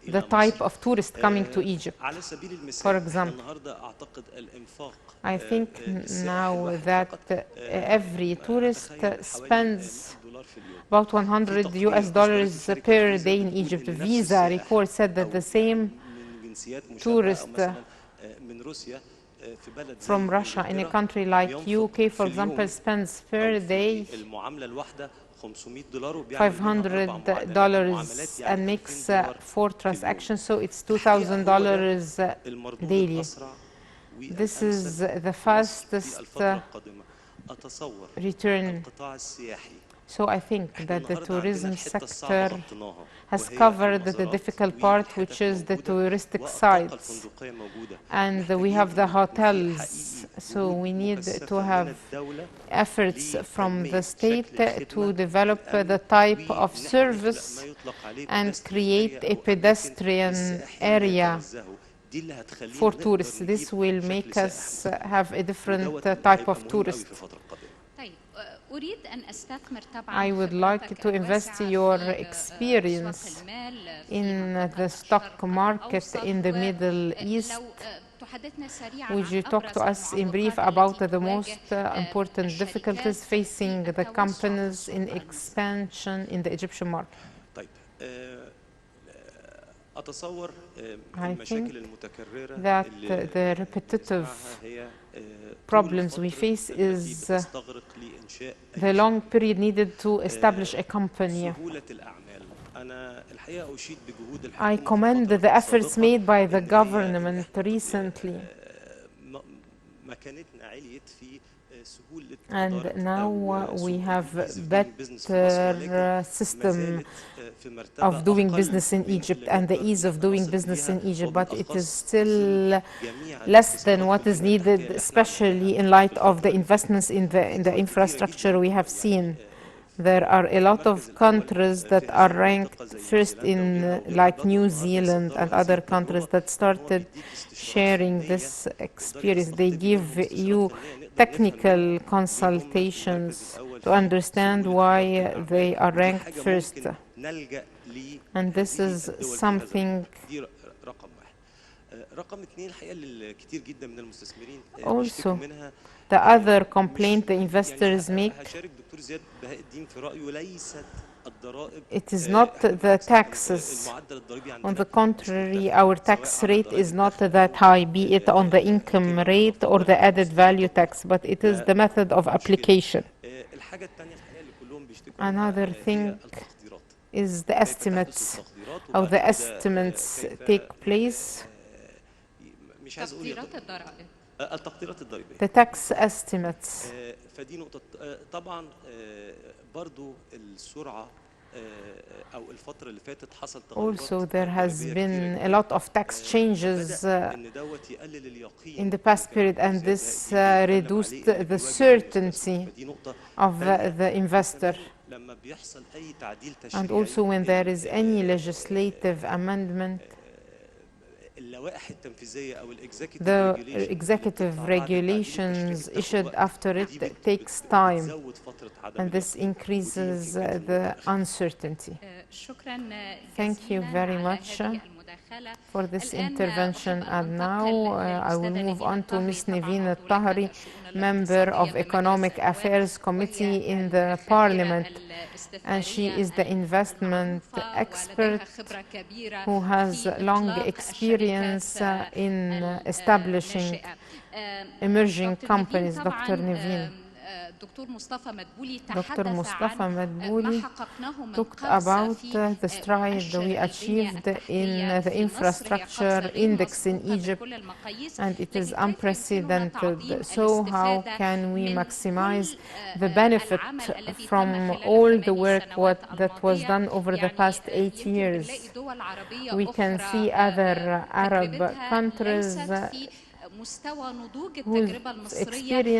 the type of tourist coming to Egypt. For example, I think now that every tourist spends about $100 per day in Egypt. Visa report said that the same tourist from Russia in a country like UK, for example, spends per day $500 and makes 4 transactions, so it's $2,000 daily. This is the fastest أتصور return. القطاع السياحي So I think إحنا that the النهاردة عندنا tourism الحتة الصعبة sector غطيناها، has وهي covered the المزارات difficult part, which والحتت is the موجودة touristic والطاقة sites. الفندقية موجودة. And we محتاجين have the إن يكون في hotels, حقيقي so we need مكثفة to من have الدولة efforts from لتنمية the state شكل الخدمة to develop والأمن، the type وإن of إحنا نخلق service ما يطلق عليه and pedestrian create area a أو أماكن pedestrian للسائحين area يتنزهوا. دي اللي هتخلينا for نقدر tourists. نجيب This will شكل make سائح us مختلف. have a different ودوت اللي type هيبقى of مهم قوي tourist. في الفترة القادمة. طيب أريد أن أستثمر طبعا I would like خبرتك to invest الواسعة your في experience أسواق المال في in منطقة the stock الشرق market الأوسط. in the Middle East. لو تحدثنا سريعا Would you عن talk to أبرز us in brief المعوقات about التي the most تواجه important difficulties الشركات في facing the التوسع في companies السوق in المصري؟ expansion in the Egyptian market? طيب أتصور I المشاكل think المتكررة that اللي the repetitive نسمعها هي problems we face is the long period needed to establish a company. سهولة الأعمال. أنا الحقيقة أشيد بجهود I الحكومة في commend الفترة the efforts السابقة made by the إن هي government recently. مكانتنا عليت في سهولة And إدارة now أو we سوق have الإنجليزي في doing business في مصر، ولكن better ما system زالت في مرتبة of doing أقل business in من Egypt اللي and the نقدر ease of إن doing نصل business in بيها، Egypt, but it is وبالأخص still في جميع less than الاستثمارات what is والبنية التحتية needed, اللي إحنا especially in عملناها light في of الفترة the اللي فاتت. investments in the دول كتيرة infrastructure جداً we have يعني seen. There are a lot المركز of الأول countries في that هذه are المنطقة ranked زي first نيوزيلندا in وغيرها like بدأوا New النهارده Zealand يصدروا and هذه other countries التجربة that إن هو started بيديك استشارات sharing فنية this تقدري experience. They تستقطبي منهم give استشارات you فنية نقدر نفهم technical منهم ليه هم في المركز consultations الأول to في understand سهولة إدارة why they الأعمال. are ودي ranked حاجة first. ممكن نلجأ And this لهذه is الدول في هذا something. الأمر. دي رقم واحد. رقم اثنين الحقيقة اللي كتير جدا من المستثمرين Also, بيشتكوا منها the other complaint the يعني investors make, هشارك دكتور زياد بهاء الدين في رأيه ليست الضرائب. it is not the taxes. المعدل الضريبي On the عندنا contrary, our tax rate is not that high, be it on the income rate or the added value tax, but it is the method of application. الحاجة الثانية الحقيقة اللي كلهم بيشتكوا Another منها thing هي التقديرات. is the estimates, how the estimates take place, مش عايز اقول تقديرات الضرائب. التقديرات الضريبية. the tax estimates. فدي نقطة. طبعا برضو السرعة أو الفترة اللي فاتت حصل تغيرات Also, there has ضريبية been كتيرة a lot of tax changes إن دوت يقلل اليقين in the past period, and this reduced the certainty فدي نقطة of the investor. لما بيحصل أي تعديل And تشريعي also, when there is any legislative amendment, اللوائح التنفيذية أو the executive regulations issued after it takes time, بتزود فترة عدم and this اليقين. increases the uncertainty. شكرا Thank you جزيلا very على much هذه المداخلة. for this الآن intervention, أحب and أن now أنتقل I will للأستاذة move on to نيفين Ms. الطهري، Niveen طبعاً Tahri, عضو اللجنة Member of الاقتصادية Economic بمجلس Affairs النواب، Committee وهي in the الخبيرة Parliament, and she الاستثمارية is the investment المعروفة expert ولديها خبرة كبيرة who has في long إطلاق experience الشركات in establishing الناشئة. emerging دكتور companies. نيفين Dr. طبعاً، Niveen. دكتور مصطفى مدبولي Dr. تحدث Mustafa عن Madbouli ما حققناه من talked قفزة about في the stride we مؤشر achieved البنية in the التحتية في مصر. هي infrastructure قفزة غير index in مسبوقة Egypt, بكل المقاييس، and it is لكن كيف يمكننا unprecedented. تعظيم So how الاستفادة can we من maximize كل the benefit العمل الذي from تم خلال all the الثماني work سنوات that was done over the past 8 يمكن years? بنلاقي دول عربية We can أخرى see other Arab تجربتها countries ليست في مستوى نضوج whose التجربة المصرية،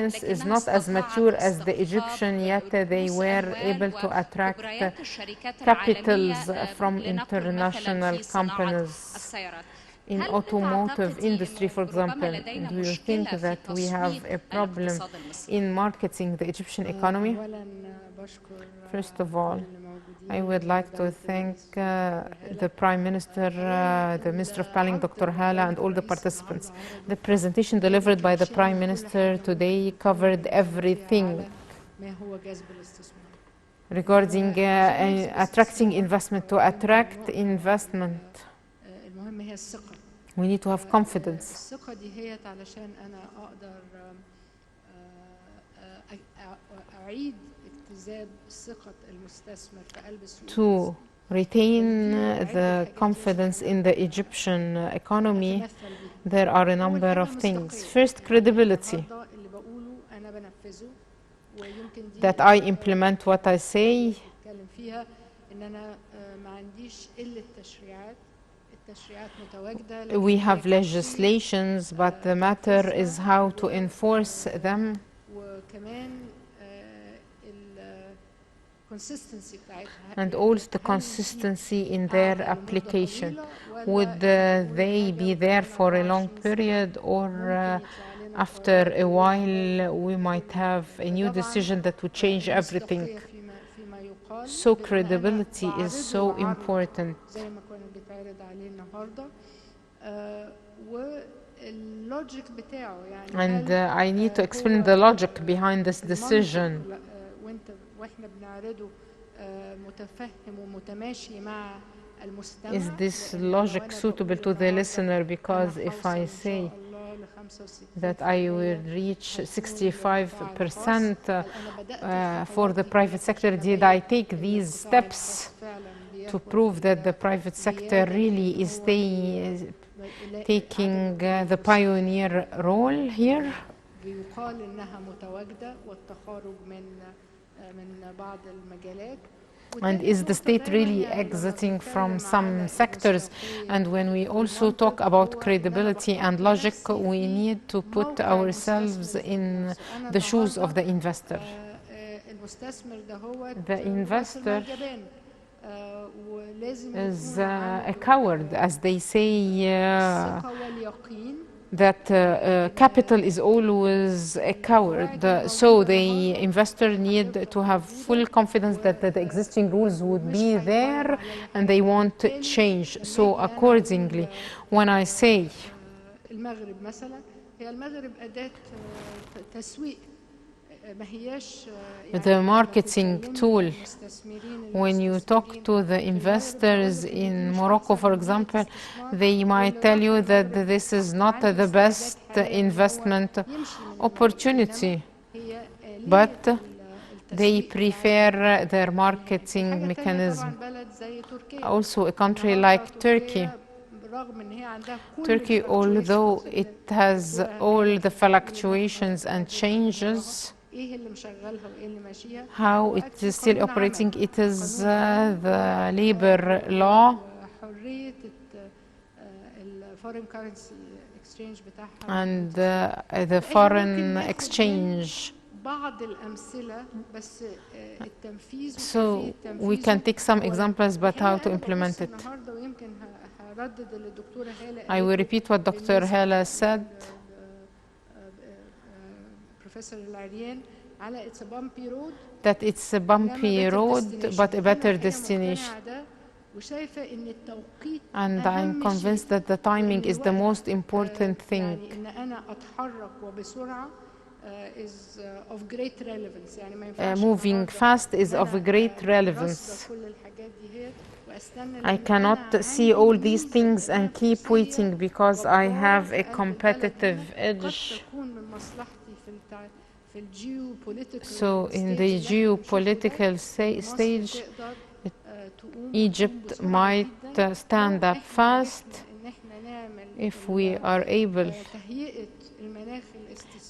experience is لكنها not as mature as the استطاعت Egyptian, yet استقطاب they رؤوس were أموال able to attract وكبريات الشركات capitals العالمية from لنقل مثلاً international في صناعة companies السيارات. in هل automotive تعتقدي industry, for إنه ربما example. لدينا Do you مشكلة think في that we have تسويق a problem الاقتصاد المصري؟ in marketing the Egyptian economy? أولاً بشكر First of all, كل الموجودين I would like to thank the Prime Minister, the Minister of Planning, Dr. Hala, and all the participants. The presentation delivered by the Prime Minister today covered everything ما هو جذب الاستثمار. regarding attracting investment. To attract investment, المهم هي الثقة. we need to have confidence. الثقة دي هي علشان أنا أقدر أعيد اكتساب ثقة المستثمر في قلب السوق. To retain the confidence in the Egyptian economy, there are a number of things. First, credibility. اللي بقوله أنا بنفذه. ويمكن دي that I implement what I say. بتكلم فيها ان انا ما عنديش الا التشريعات متواجده لكن We هي have كيفية legislations, but the matter is how to enforce them, وكمان الكونسيستنسي بتاعتها and also the consistency in their application. Would they be there for a long period, or after a while we might have a new decision that would change everything? So credibility is so important. زي ما كنا بيتعرض عليه النهارده واللوجيك بتاعه يعني And I need to explain the logic behind this decision. واحنا بنعرضه متفهم ومتماشي مع المستمع. Is this logic suitable to the listener? Because if I say that I will reach 65% for the private sector, did I take these steps to prove that the private sector really is taking the pioneer role here? بيقال انها متواجده والتخارج من بعض المجالات. And is the state really exiting from some sectors? And when we also talk about credibility and logic, we need to put ourselves in the shoes of the investor. The investor is a coward, as they say, that capital is always a coward. So the investor need to have full confidence that the existing rules would be there and they won't change. So accordingly, when I say المغرب مثلا هي المغرب أداة تسويق ما هياش the marketing tool, when you talk to the investors in Morocco, for example, they might tell you that this is not the best investment opportunity, but they prefer their marketing mechanism. Also, a country like Turkey. Turkey, although it has all the fluctuations and changes, how it is still operating, it is the labor law and the foreign exchange. So we can take some examples, but how to implement it. I will repeat what Dr. Hala said. That it's a bumpy road, but a better destination. And I'm convinced that the timing is the most important thing. Moving fast is of great relevance. I cannot see all these things and keep waiting because I have a competitive edge. So in the geopolitical stage, Egypt might stand up fast if we are able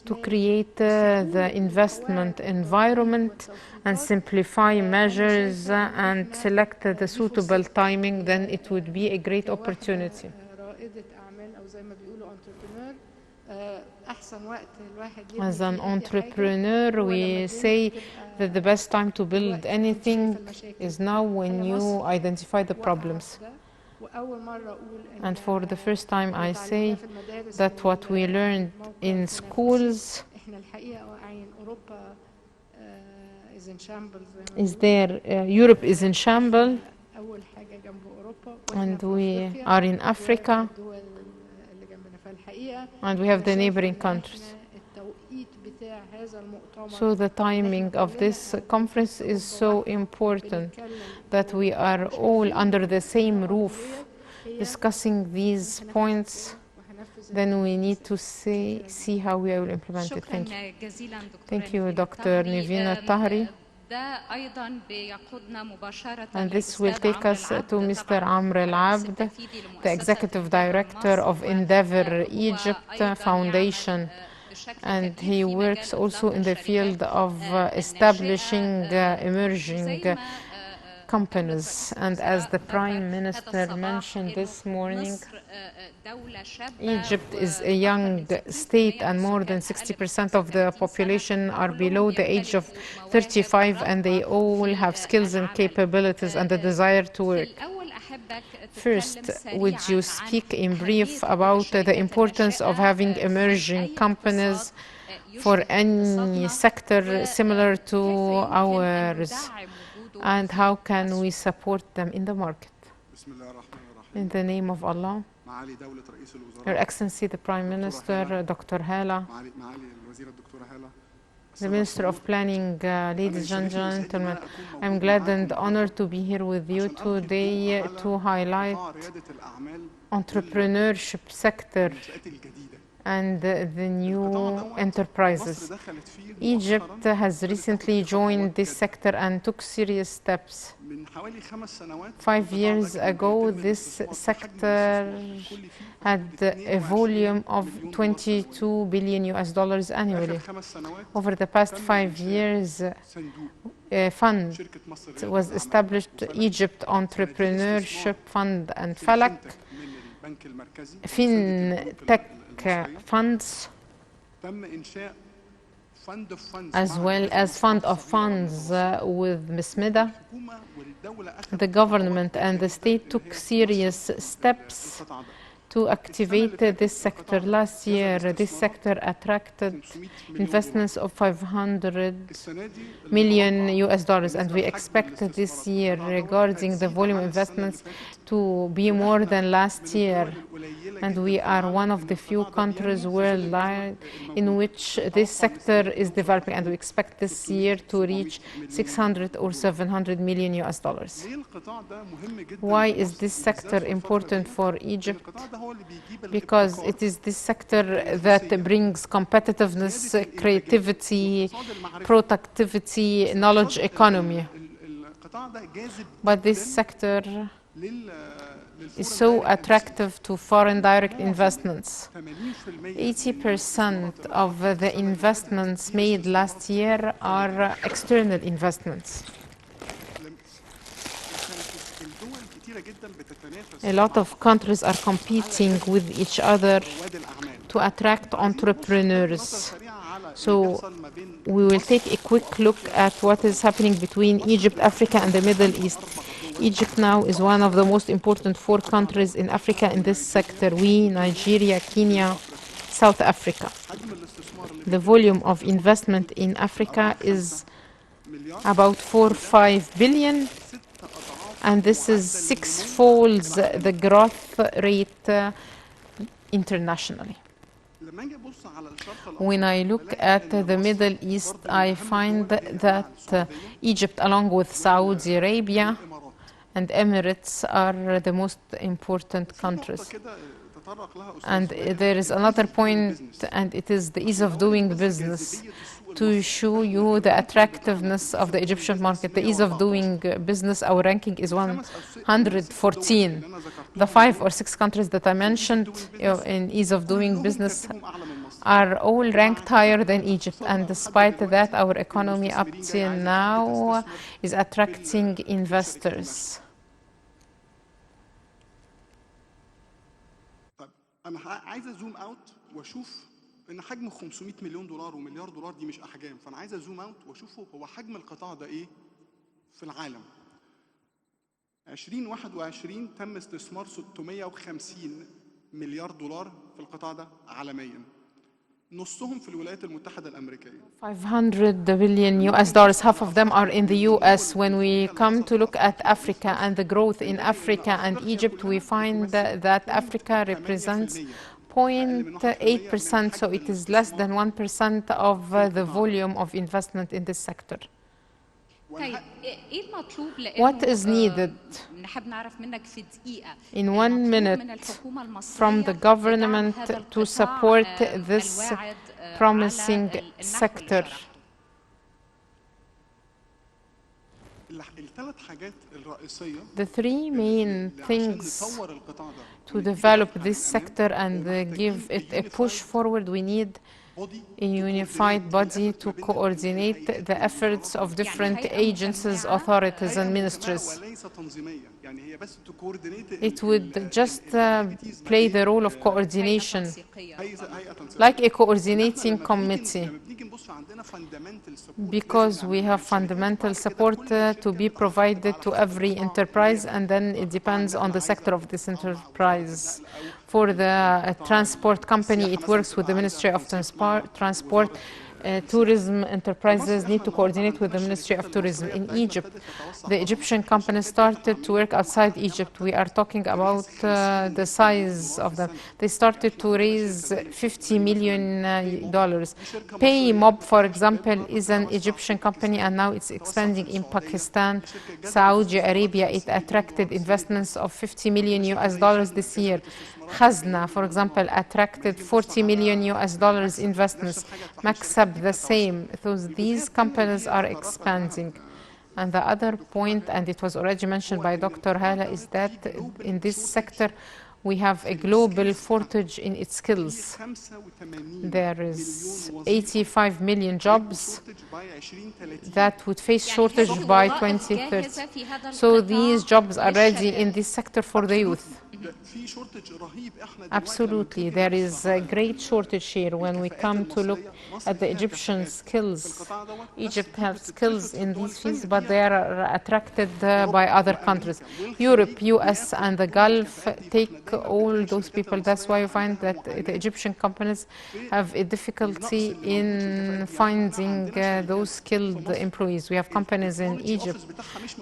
to create the investment environment and simplify measures and select the suitable timing, then it would be a great opportunity. As an entrepreneur, we say that the best time to build anything is now, when you identify the problems. And for the first time, I say that what we learned in schools is there. Europe is in shambles, and we are in Africa, and we have the neighboring countries. So the timing of this conference is so important, that we are all under the same roof discussing these points. Then we need to see how we will implement it. Thank you. Thank you, Dr. Niveen Tahri. And this will take us to Mr. Amr Al-Abd, the Executive Director of Endeavor Egypt Foundation, and he works also in the field of establishing emerging companies. And as the Prime Minister mentioned this morning, Egypt is a young state and more than 60% of the population are below the age of 35, and they all have skills and capabilities and the desire to work. First, would you speak in brief about the importance of having emerging companies for any sector similar to ours, and how can we support them in the market? In the name of Allah, Your Excellency the Prime Minister, Dr. Hala, the Minister of Planning, ladies and gentlemen, I'm glad and honored to be here with you today to highlight entrepreneurship sector and the new enterprises. Egypt has recently joined this sector and took serious steps. 5 years ago, this sector had a volume of $22 billion annually. Over the past 5 years, a fund was established, Egypt Entrepreneurship Fund and Falak, FinTech funds, as well as Fund of Funds with Mismida. The government and the state took serious steps to activate this sector. Last year, this sector attracted investments of $500 million, and we expect this year, regarding the volume investments, to be more than last year. And we are one of the few countries worldwide in which this sector is developing, and we expect this year to reach $600 or $700 million. Why is this sector important for Egypt? Because it is this sector that brings competitiveness, creativity, productivity, knowledge economy. But this sector is so attractive to foreign direct investments. 80% of the investments made last year are external investments. A lot of countries are competing with each other to attract entrepreneurs. So we will take a quick look at what is happening between Egypt, Africa, and the Middle East. Egypt now is one of the most important 4 countries in Africa in this sector. We, Nigeria, Kenya, South Africa. The volume of investment in Africa is about 4-5 billion, and this is 6-fold the growth rate internationally. When I look at the Middle East, I find that Egypt, along with Saudi Arabia and Emirates, are the most important countries. And there is another point, and it is the ease of doing business. To show you the attractiveness of the Egyptian market, the ease of doing business, our ranking is 114. The 5 or 6 countries that I mentioned in ease of doing business are all ranked higher than Egypt, and despite that, our economy up till now is attracting investors. أنا عايز أزوم أوت وأشوف إن حجم 500 مليون دولار ومليار دولار دي مش أحجام، فأنا عايز أزوم أوت وأشوفه هو حجم القطاع ده إيه في العالم. 2021 تم استثمار 650 مليار دولار في القطاع ده عالمياً. نصهم في الولايات المتحدة الأمريكية. $500 billion, half of them are in the US. When we come to look at Africa and the growth in Africa and Egypt, we find that Africa represents 0.8%, so it is less than 1% of the volume of investment in this sector. What is needed? In 1 minute from the government to support this promising sector. The 3 main things to develop this sector and give it a push forward: we need a unified body to coordinate the efforts of different agencies, authorities, and ministries. It would just play the role of coordination, like a coordinating committee, because we have fundamental support to be provided to every enterprise, and then it depends on the sector of this enterprise. For the transport company, it works with the Ministry of Transport. Tourism enterprises need to coordinate with the Ministry of Tourism. In Egypt, the Egyptian companies started to work outside Egypt. We are talking about the size of them. They started to raise $50 million. PayMob, for example, is an Egyptian company, and now it's expanding in Pakistan, Saudi Arabia. It attracted investments of $50 million this year. Khazna, for example, attracted $40 million investments. Maksab, the same. So these companies are expanding. And the other point, and it was already mentioned by Dr. Hala, is that in this sector, we have a global shortage in its skills. There is 85 million jobs that would face shortage by 2030. So these jobs are ready in this sector for the youth. Absolutely, there is a great shortage here when we come to look at the Egyptian skills. Egypt has skills in these fields, but they are attracted by other countries. Europe, US, and the Gulf take all those people. That's why you find that the Egyptian companies have a difficulty in finding those skilled employees. We have companies in Egypt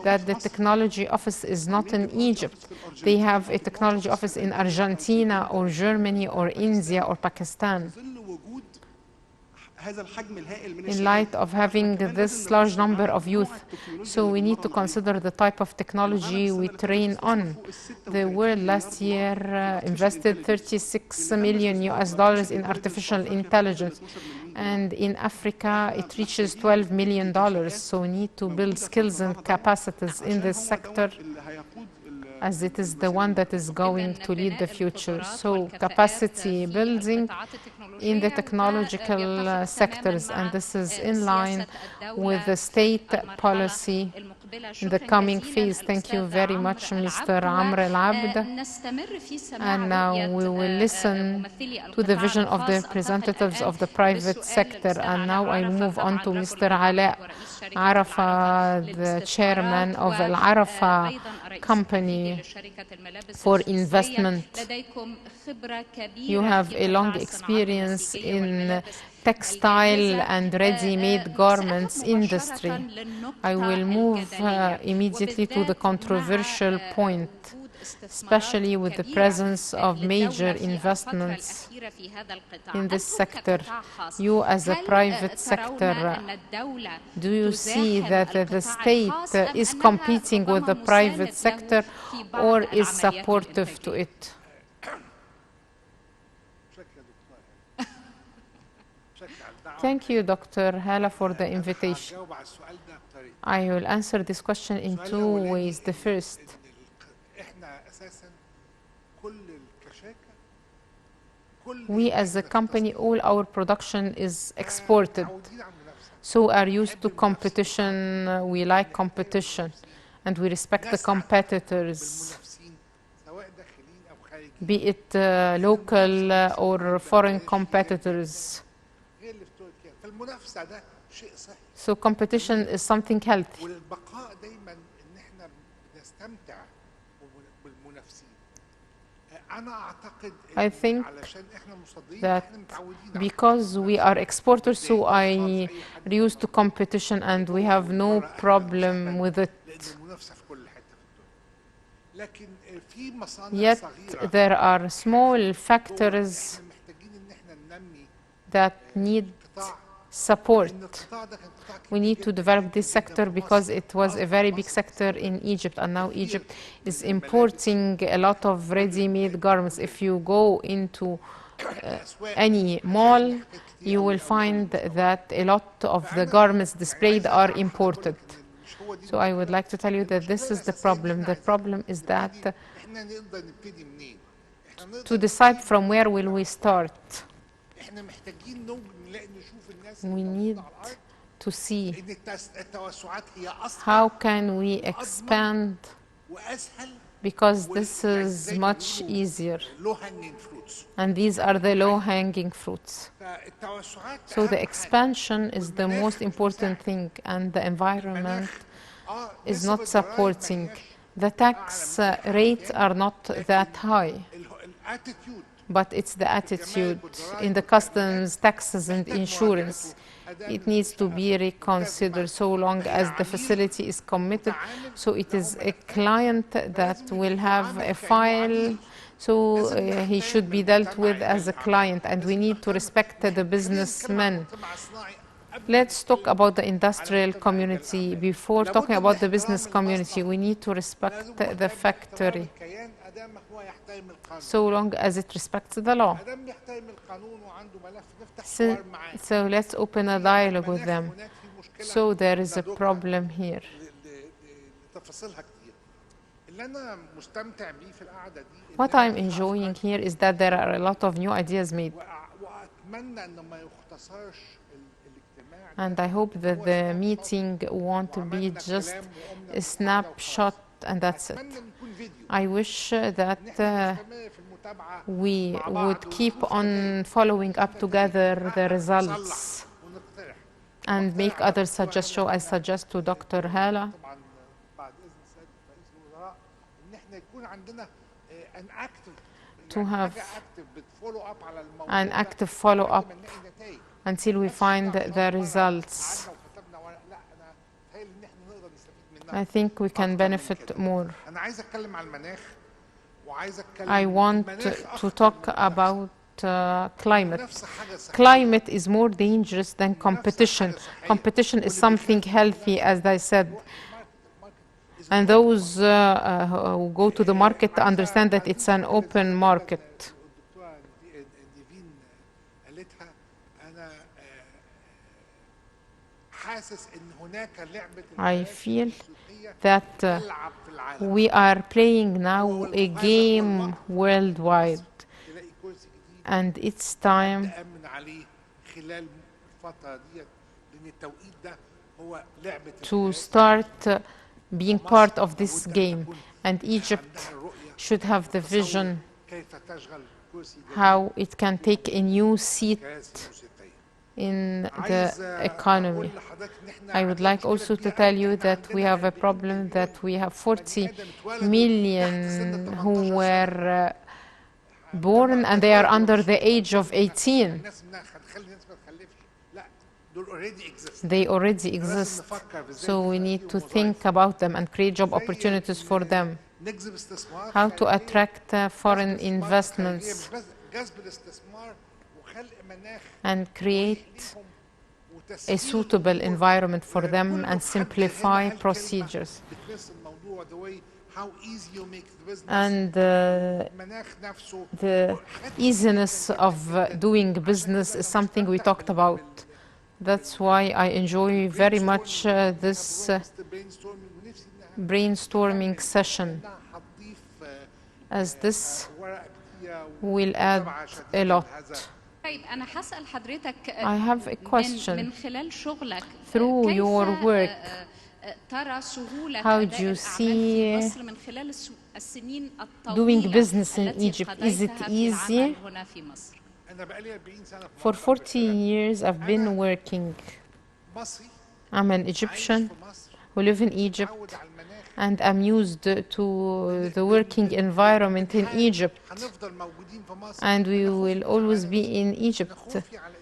that the technology office is not in Egypt. They have a technology office in Argentina or Germany or India or Pakistan. In light of having this large number of youth, so we need to consider the type of technology we train on. The world last year invested $36 million in artificial intelligence, and in Africa it reaches $12 million. So we need to build skills and capacities in this sector, as it is the one that is going to lead the future. So capacity building in the technological sectors, and this is in line with the state policy in the coming phase. Thank you very much, Mr. Amr El-Abd. And now we will listen to the vision of the representatives of the private sector. And now I move on to Mr. Ala Arafa, the chairman of Al Arafa company for investment. You have a long experience in textile and ready-made garments industry. I will move immediately to the controversial point, especially with the presence of major investments in this sector. You as a private sector, do you see that the state is competing with the private sector or is supportive to it? Thank you, Dr. Hala, for the invitation. I will answer this question in two ways. The first, we as a company, all our production is exported. So are used to competition, we like competition, and we respect the competitors, be it local or foreign competitors. So competition is something healthy. I think that because we are exporters, so I are used to competition and we have no problem with it. Yet there are small factors that need support. We need to develop this sector because it was a very big sector in Egypt, and now Egypt is importing a lot of ready-made garments. If you go into any mall, you will find that a lot of the garments displayed are imported. So I would like to tell you that this is the problem. The problem is that to decide from where will we start. احنا محتاجين نلاقي نشوف الناس We اللي need موجودة على الارض to see ان التوسعات هي how اسرع can we expand, واسهل because this is much easier, low hanging fruits. and these are the low-hanging fruits. فالتوسعات So the أهم حاجة. expansion is the والمناخ most important مساعد. thing, and the environment المناخ is نسب not الضرائب supporting. ما هياش The tax rates are not that high, الاتيتيود but it's the attitude in the customs, taxes, and insurance. It needs to be reconsidered so long as the facility is committed. So it is a client that will have a file, so he should be dealt with as a client, and we need to respect the businessmen. Let's talk about the industrial community. Before talking about the business community, we need to respect the factory, so long as it respects the law. So let's open a dialogue with them. So there is a problem here. What I'm enjoying here is that there are a lot of new ideas made. And I hope that the meeting won't be just a snapshot and that's it. I wish that we would keep on following up together the results and make other suggestions. I suggest to Dr. Hala to have an active follow-up until we find the results. I think we can benefit more. I want to talk about climate. Climate is more dangerous than competition. Competition is something healthy, as I said. And those who go to the market understand that it's an open market. I feel that we are playing now a game worldwide, and it's time to start being part of this game, and Egypt should have the vision how it can take a new seat in the economy. I would like also to tell you that we have a problem that we have 40 million who were born and they are under the age of 18. They already exist, so we need to think about them and create job opportunities for them. How to attract foreign investments and create a suitable environment for them and simplify procedures. And the easiness of doing business is something we talked about. That's why I enjoy very much this brainstorming session, as this will add a lot. أنا هسأل حضرتك I have a question. من خلال شغلك Through كيف your work, ترى سهولة how أداء do you الأعمال see في مصر من خلال السنين doing الطويلة business in التي Egypt? Is قضيتها it في easy? العمل هنا في مصر؟ For 40 years I've been working. I'm an Egyptian who live in Egypt, and I'm used to the working environment in Egypt, and we will always be in Egypt.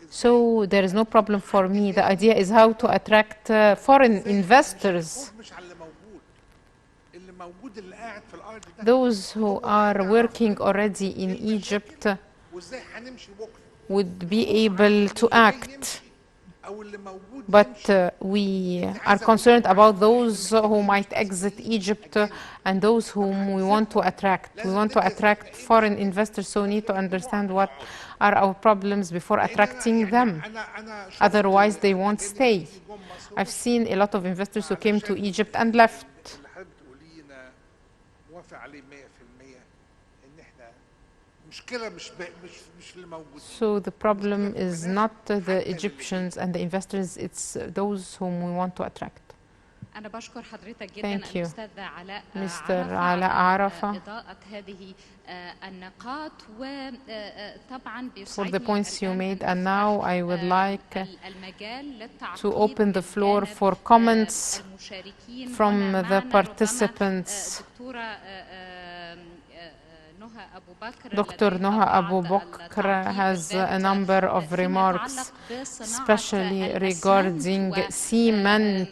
So there is no problem for me. The idea is how to attract foreign investors, those who are working already in Egypt would be able to act. But we are concerned about those who might exit Egypt and those whom we want to attract. We want to attract foreign investors, so we need to understand what are our problems before attracting them. Otherwise, they won't stay. I've seen a lot of investors who came to Egypt and left. المشكلة مش اللي موجودين. So the problem is not the Egyptians and the investors, it's those whom we want to attract. أنا بشكر حضرتك جدا Thank you. الأستاذ علاء Mr. عرفة علاء على عرفة. إضاءة هذه النقاط وطبعا For the points you made, and now I would like المجال to open the floor for comments from the participants. Dr. Noha Abu Bakr has a number of remarks, especially regarding cement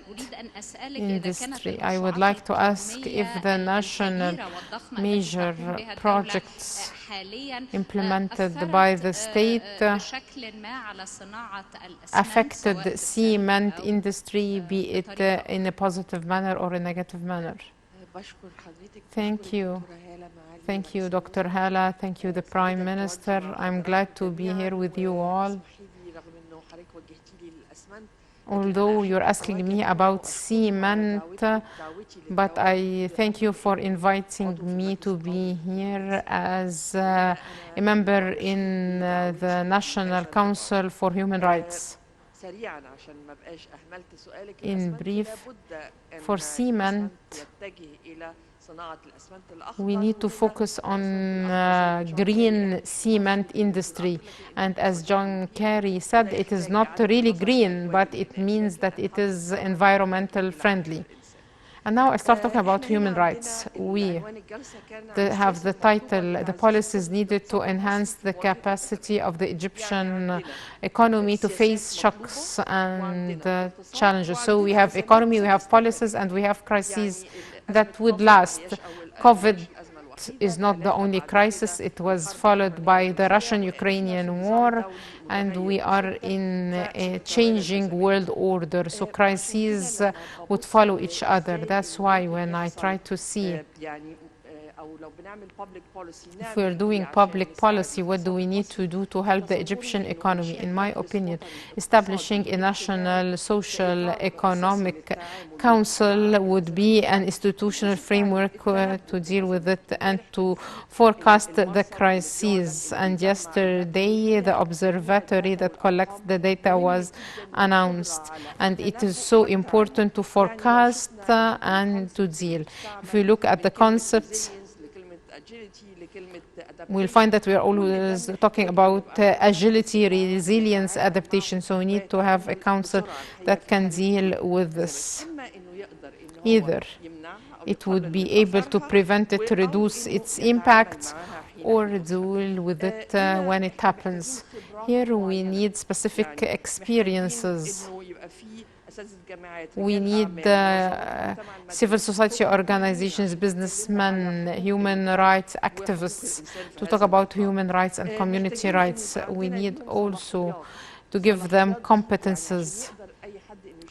industry. I would like to ask if the national major projects implemented by the state affected cement industry, be it in a positive manner or a negative manner. Thank you. Thank you, Dr. Hala. Thank you, the Prime Minister. I'm glad to be here with you all. Although you're asking me about cement, but I thank you for inviting me to be here as a member in the National Council for Human Rights. In brief, for cement, we need to focus on green cement industry. And as John Kerry said, it is not really green, but it means that it is environmental friendly. And now I start talking about human rights. We have the title, the policies needed to enhance the capacity of the Egyptian economy to face shocks and challenges. So we have economy, we have policies, and we have crises that would last. COVID is not the only crisis. It was followed by the Russian-Ukrainian war, and we are in a changing world order. So crises would follow each other. That's why when I try to see if we're doing public policy, what do we need to do to help the Egyptian economy? In my opinion, establishing a national social economic council would be an institutional framework to deal with it and to forecast the crises. And yesterday, the observatory that collects the data was announced. And it is so important to forecast and to deal. If we look at the concepts, we'll find that we are always talking about agility, resilience, adaptation. So we need to have a council that can deal with this. Either it would be able to prevent it, to reduce its impact, or deal with it when it happens. Here we need specific experiences. We need civil society organizations, businessmen, human rights activists to talk about human rights and community rights. We need also to give them competences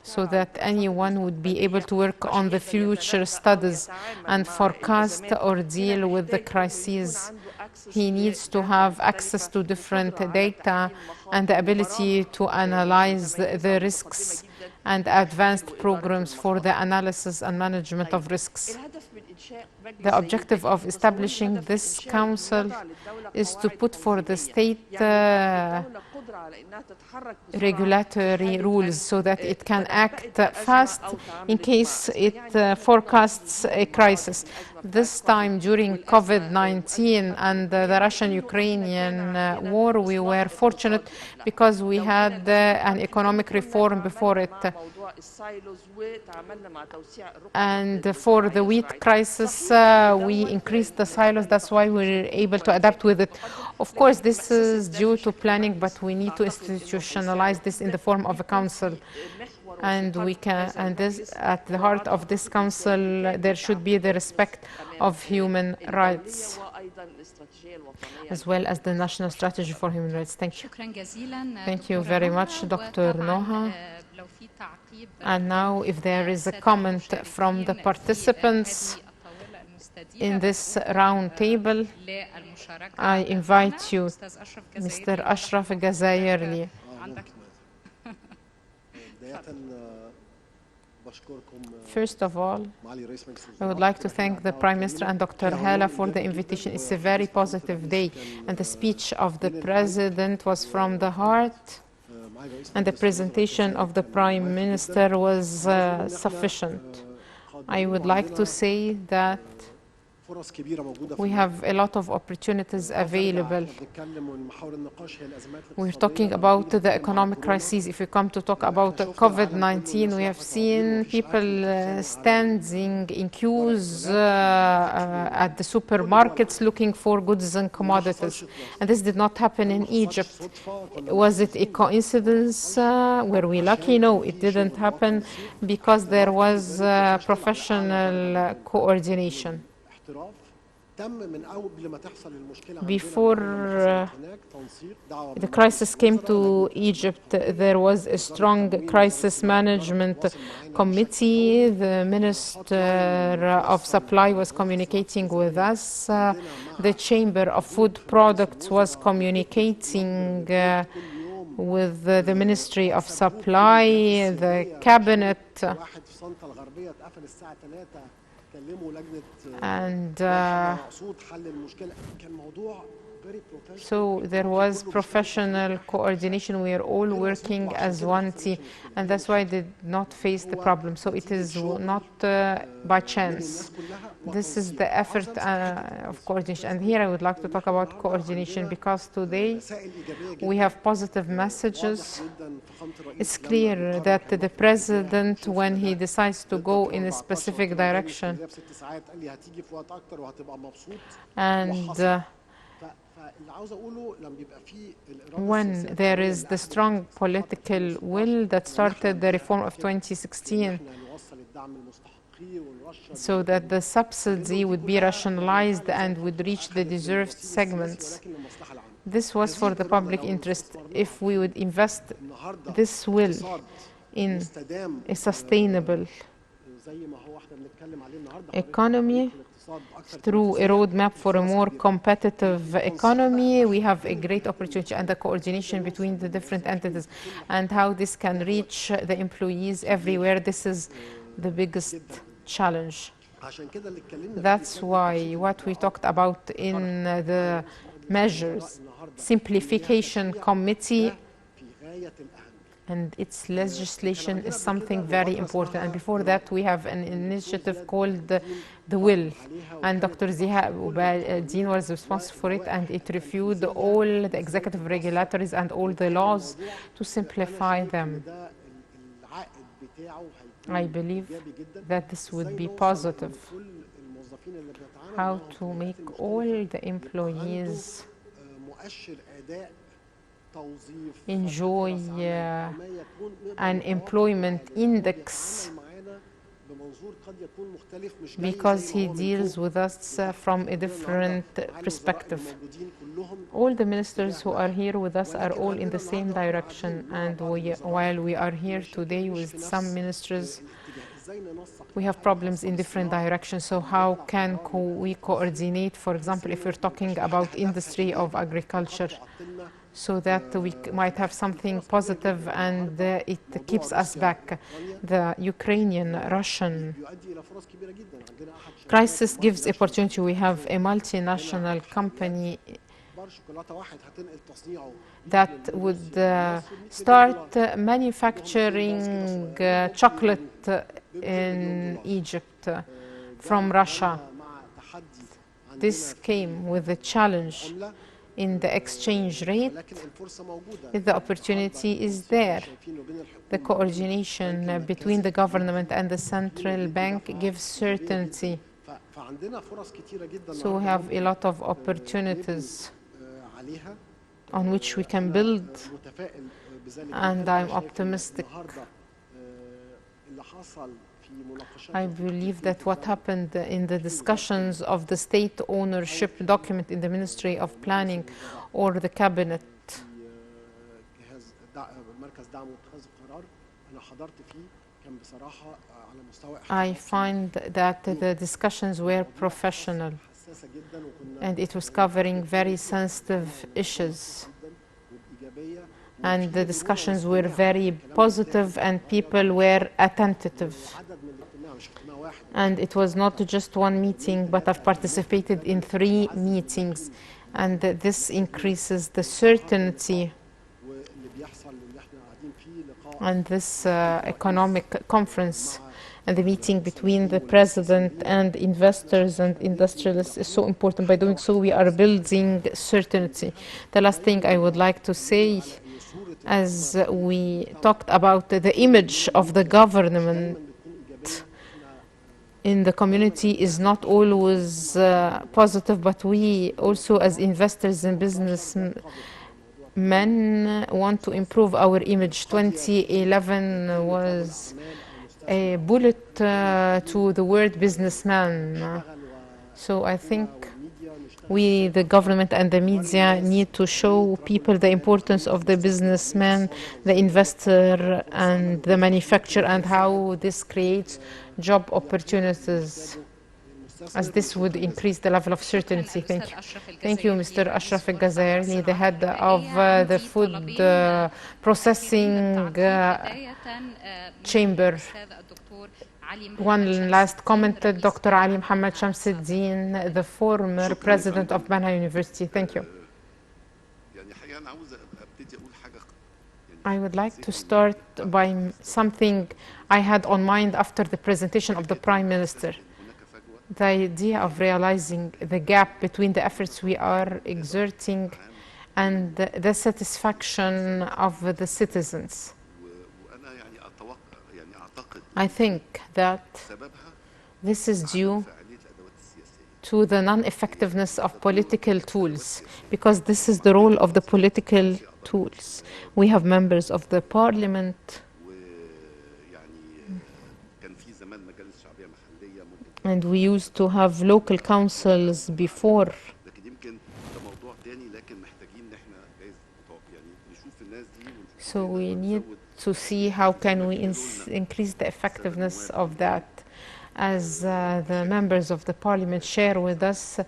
so that anyone would be able to work on the future studies and forecast or deal with the crises. He needs to have access to different data and the ability to analyze the risks and advanced programs for the analysis and management of risks. The objective of establishing this council is to put for the state regulatory rules so that it can act fast in case it forecasts a crisis. This time during COVID-19 and the Russian-Ukrainian war, we were fortunate because we had an economic reform before it. And for the wheat crisis, we increased the silos. That's why we were able to adapt with it. Of course, this is due to planning, but we need to institutionalize this in the form of a council. And we can, and this, at the heart of this council, there should be the respect of human rights, as well as the national strategy for human rights. Thank you. Thank you very much, Dr. Noha. And now, if there is a comment from the participants in this round table, I invite you, Mr. Ashraf Ghazayerli. First of all, I would like to thank the Prime Minister and Dr. Hala for the invitation. It's a very positive day, and the speech of the President was from the heart, and the presentation of the Prime Minister was sufficient. I would like to say that we have a lot of opportunities available. We're talking about the economic crisis. If we come to talk about COVID-19, we have seen people standing in queues at the supermarkets looking for goods and commodities. And this did not happen in Egypt. Was it a coincidence? Were we lucky? No, it didn't happen because there was professional coordination. Before the crisis came to Egypt, there was a strong crisis management committee. The Minister of Supply was communicating with us. The Chamber of Food Products was communicating with the Ministry of Supply, the Cabinet. And so there was professional coordination. We are all working as one team, and that's why they did not face the problem. So it is not by chance. This is the effort of coordination. And here I would like to talk about coordination because today we have positive messages. It's clear that the President, when he decides to go in a specific direction, and when there is the strong political will that started the reform of 2016, so that the subsidy would be rationalized and would reach the deserved segments. This was for the public interest. If we would invest this will in a sustainable economy through a roadmap for a more competitive economy, we have a great opportunity, and the coordination between the different entities and how this can reach the employees everywhere. This is the biggest challenge. That's why what we talked about in the measures, simplification committee and its legislation is something very important. And before that, we have an initiative called the Will, and Dr. Ziha Dean was responsible for it, and it reviewed all the executive regulatories and all the laws to simplify them. I believe that this would be positive. How to make all the employees enjoy an employment index, because he deals with us from a different perspective. All the ministers who are here with us are all in the same direction, and while we are here today with some ministers, we have problems in different directions. So how can we coordinate, for example, if we're talking about industry of agriculture, so that we might have something positive and it keeps us back. The Ukrainian-Russian crisis gives opportunity. We have a multinational company that would start manufacturing chocolate in Egypt from Russia. This came with a challenge in the exchange rate. The opportunity is there. The coordination between the government and the central bank gives certainty. So we have a lot of opportunities on which we can build, and I'm optimistic. I believe that what happened in the discussions of the state ownership document in the Ministry of Planning or the Cabinet, I find that the discussions were professional, and it was covering very sensitive issues and the discussions were very positive and people were attentive. And it was not just one meeting, but I've participated in 3 meetings, and this increases the certainty. And this economic conference and the meeting between the president and investors and industrialists is so important. By doing so, we are building certainty. The last thing I would like to say, as we talked about the image of the government in the community is not always positive, but we also as investors and businessmen want to improve our image. 2011 was a bullet to the word businessman. So I think we, the government and the media, need to show people the importance of the businessman, the investor, and the manufacturer, and how this creates job opportunities, as this would increase the level of certainty. Thank you. Thank you, Mr. Ashraf Al-Ghazali, the head of the food processing chamber. One last comment, Dr. Ali Mohammed Shamsuddin, the former president of Banha University. Thank you. I would like to start by something I had on mind after the presentation of the Prime Minister. The idea of realizing the gap between the efforts we are exerting and the satisfaction of the citizens. I think that this is due to the non-effectiveness of political tools, because this is the role of the political tools. We have members of the parliament, and we used to have local councils before. So we need to see how can we increase the effectiveness of that. As the members of the parliament share with us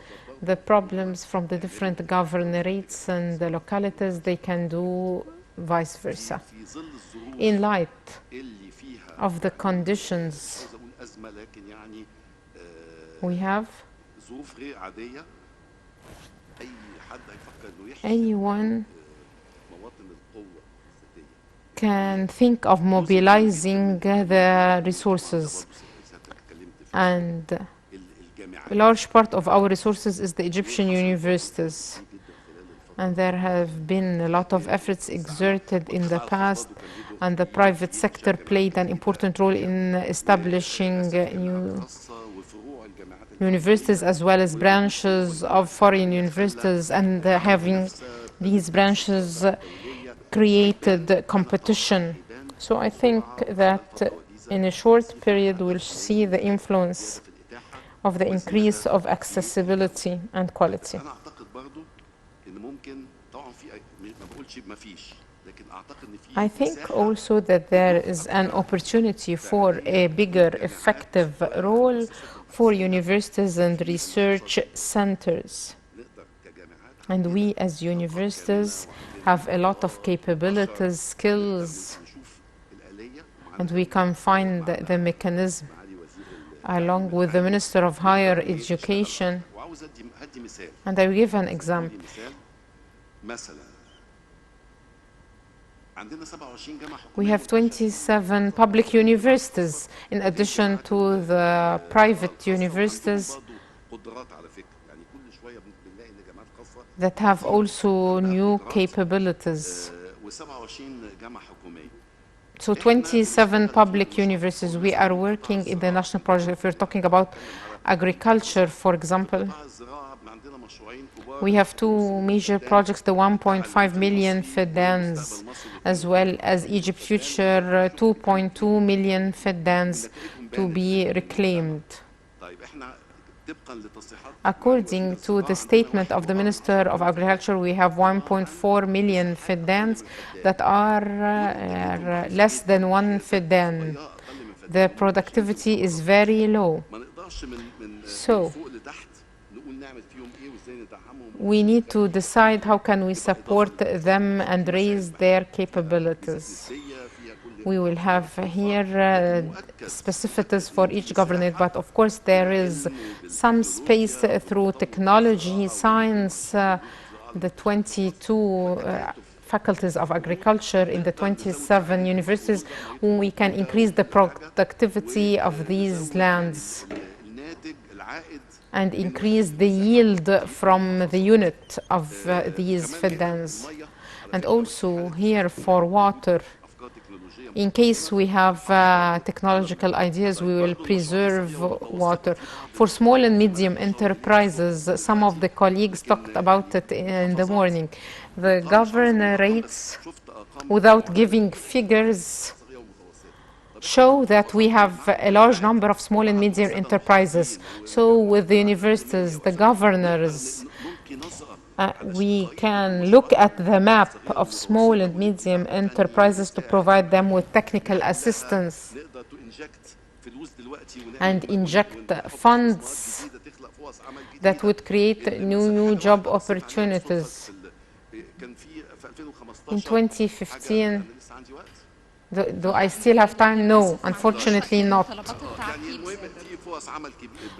the problems from the different governorates and the localities, they can do vice versa. In light of the conditions we have, anyone can think of mobilizing the resources, and a large part of our resources is the Egyptian universities, and there have been a lot of efforts exerted in the past, and the private sector played an important role in establishing new universities as well as branches of foreign universities, and having these branches created competition. So I think that in a short period we'll see the influence of the increase of accessibility and quality. I think also that there is an opportunity for a bigger effective role for universities and research centers. And we as universities have a lot of capabilities, skills, and we can find the mechanism along with the Minister of Higher Education. And I will give an example. We have 27 public universities in addition to the private universities that have also new capabilities. So 27 public universities. We are working in the national project. If we're talking about agriculture, for example, we have 2 major projects, the 1.5 million fedans, as well as Egypt Future, 2.2 million fedans to be reclaimed. According to the statement of the Minister of Agriculture, we have 1.4 million fedans that are less than 1 fedan. The productivity is very low. So we need to decide how can we support them and raise their capabilities. We will have here specificities for each government, but of course there is some space through technology, science, the 22 faculties of agriculture in the 27 universities, we can increase the productivity of these lands and increase the yield from the unit of these feed-ins. And also here for water, in case we have technological ideas, we will preserve water. For small and medium enterprises, some of the colleagues talked about it in the morning. The governor rates, without giving figures, show that we have a large number of small and medium enterprises. So with the universities, the governors, we can look at the map of small and medium enterprises to provide them with technical assistance and inject funds that would create new job opportunities. In 2015, do I still have time? No, unfortunately not.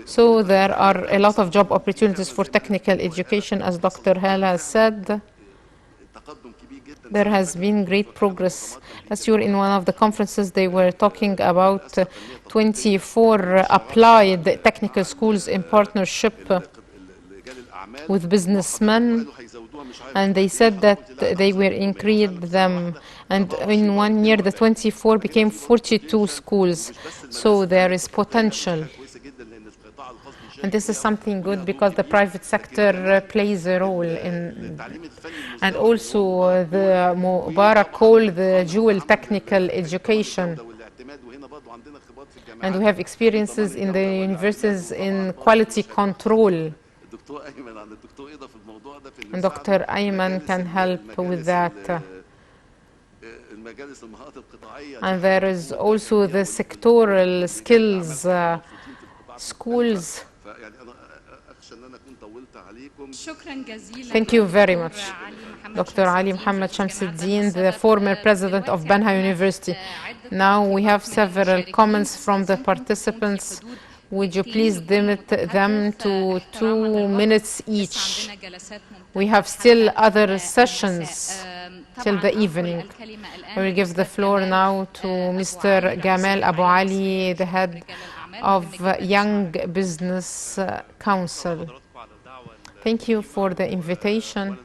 So there are a lot of job opportunities for technical education, as Dr. Hala said. There has been great progress. Last year in one of the conferences, they were talking about 24 applied technical schools in partnership with businessmen, and they said that they will increase them, and in 1 year the 24 became 42 schools. So there is potential, and this is something good because the private sector plays a role in, and also the Mubarak call the dual technical education. And we have experiences in the universities in quality control. And Dr. Ayman can help with that. And there is also the sectoral skills schools. Thank you very much. Dr. Ali Mohammed Shamsuddin, the former president of Banha University. Now we have several comments from the participants. Would you please limit them to 2 minutes each? We have still other sessions till the evening. I will give the floor now to Mr. Gamal Abu Ali, the head of Young Business Council. Thank you for the invitation.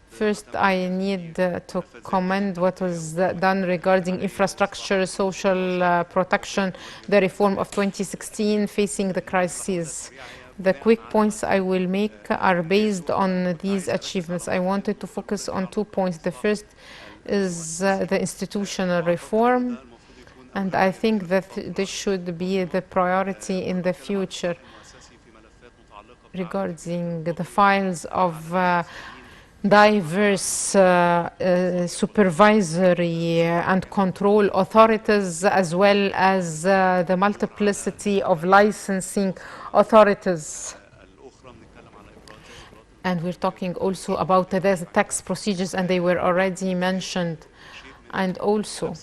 First, I need to commend what was done regarding infrastructure, social protection, the reform of 2016 facing the crises. The quick points I will make are based on these achievements. I wanted to focus on 2 points. The first is the institutional reform, and I think that this should be the priority in the future regarding the files of diverse supervisory and control authorities, as well as the multiplicity of licensing authorities. And we're talking also about the tax procedures, and they were already mentioned. And also,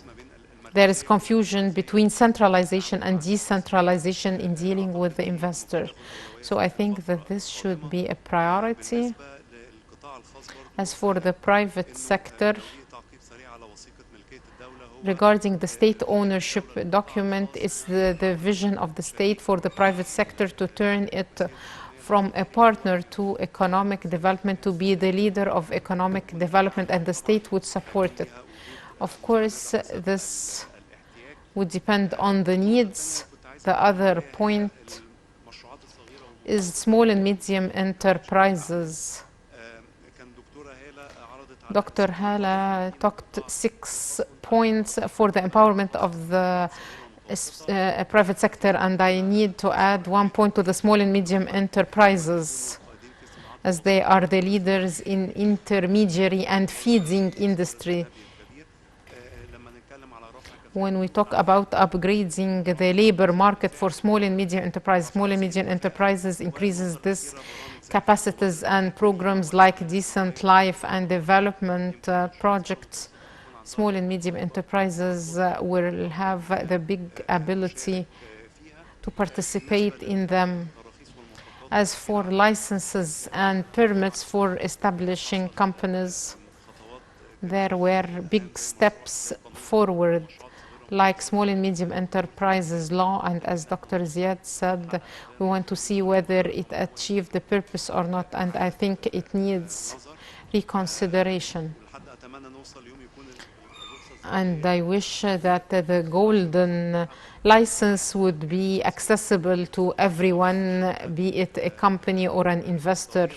there is confusion between centralization and decentralization in dealing with the investor. So I think that this should be a priority. As for the private sector, regarding the state ownership document, it's the vision of the state for the private sector to turn it from a partner to economic development, to be the leader of economic development, and the state would support it. Of course, this would depend on the needs. The other point is small and medium enterprises. Dr. Hala talked 6 points for the empowerment of the private sector, and I need to add 1 point to the small and medium enterprises, as they are the leaders in intermediary and feeding industry. when we talk about upgrading the labor market for small and medium enterprises increases this capacities and programs like Decent Life and development projects. Small and medium enterprises will have the big ability to participate in them. As for licenses and permits for establishing companies, there were big steps forward, like small and medium enterprises law, and as Dr. Ziad said, we want to see whether it achieved the purpose or not, and I think it needs reconsideration. And I wish that the golden license would be accessible to everyone, be it a company or an investor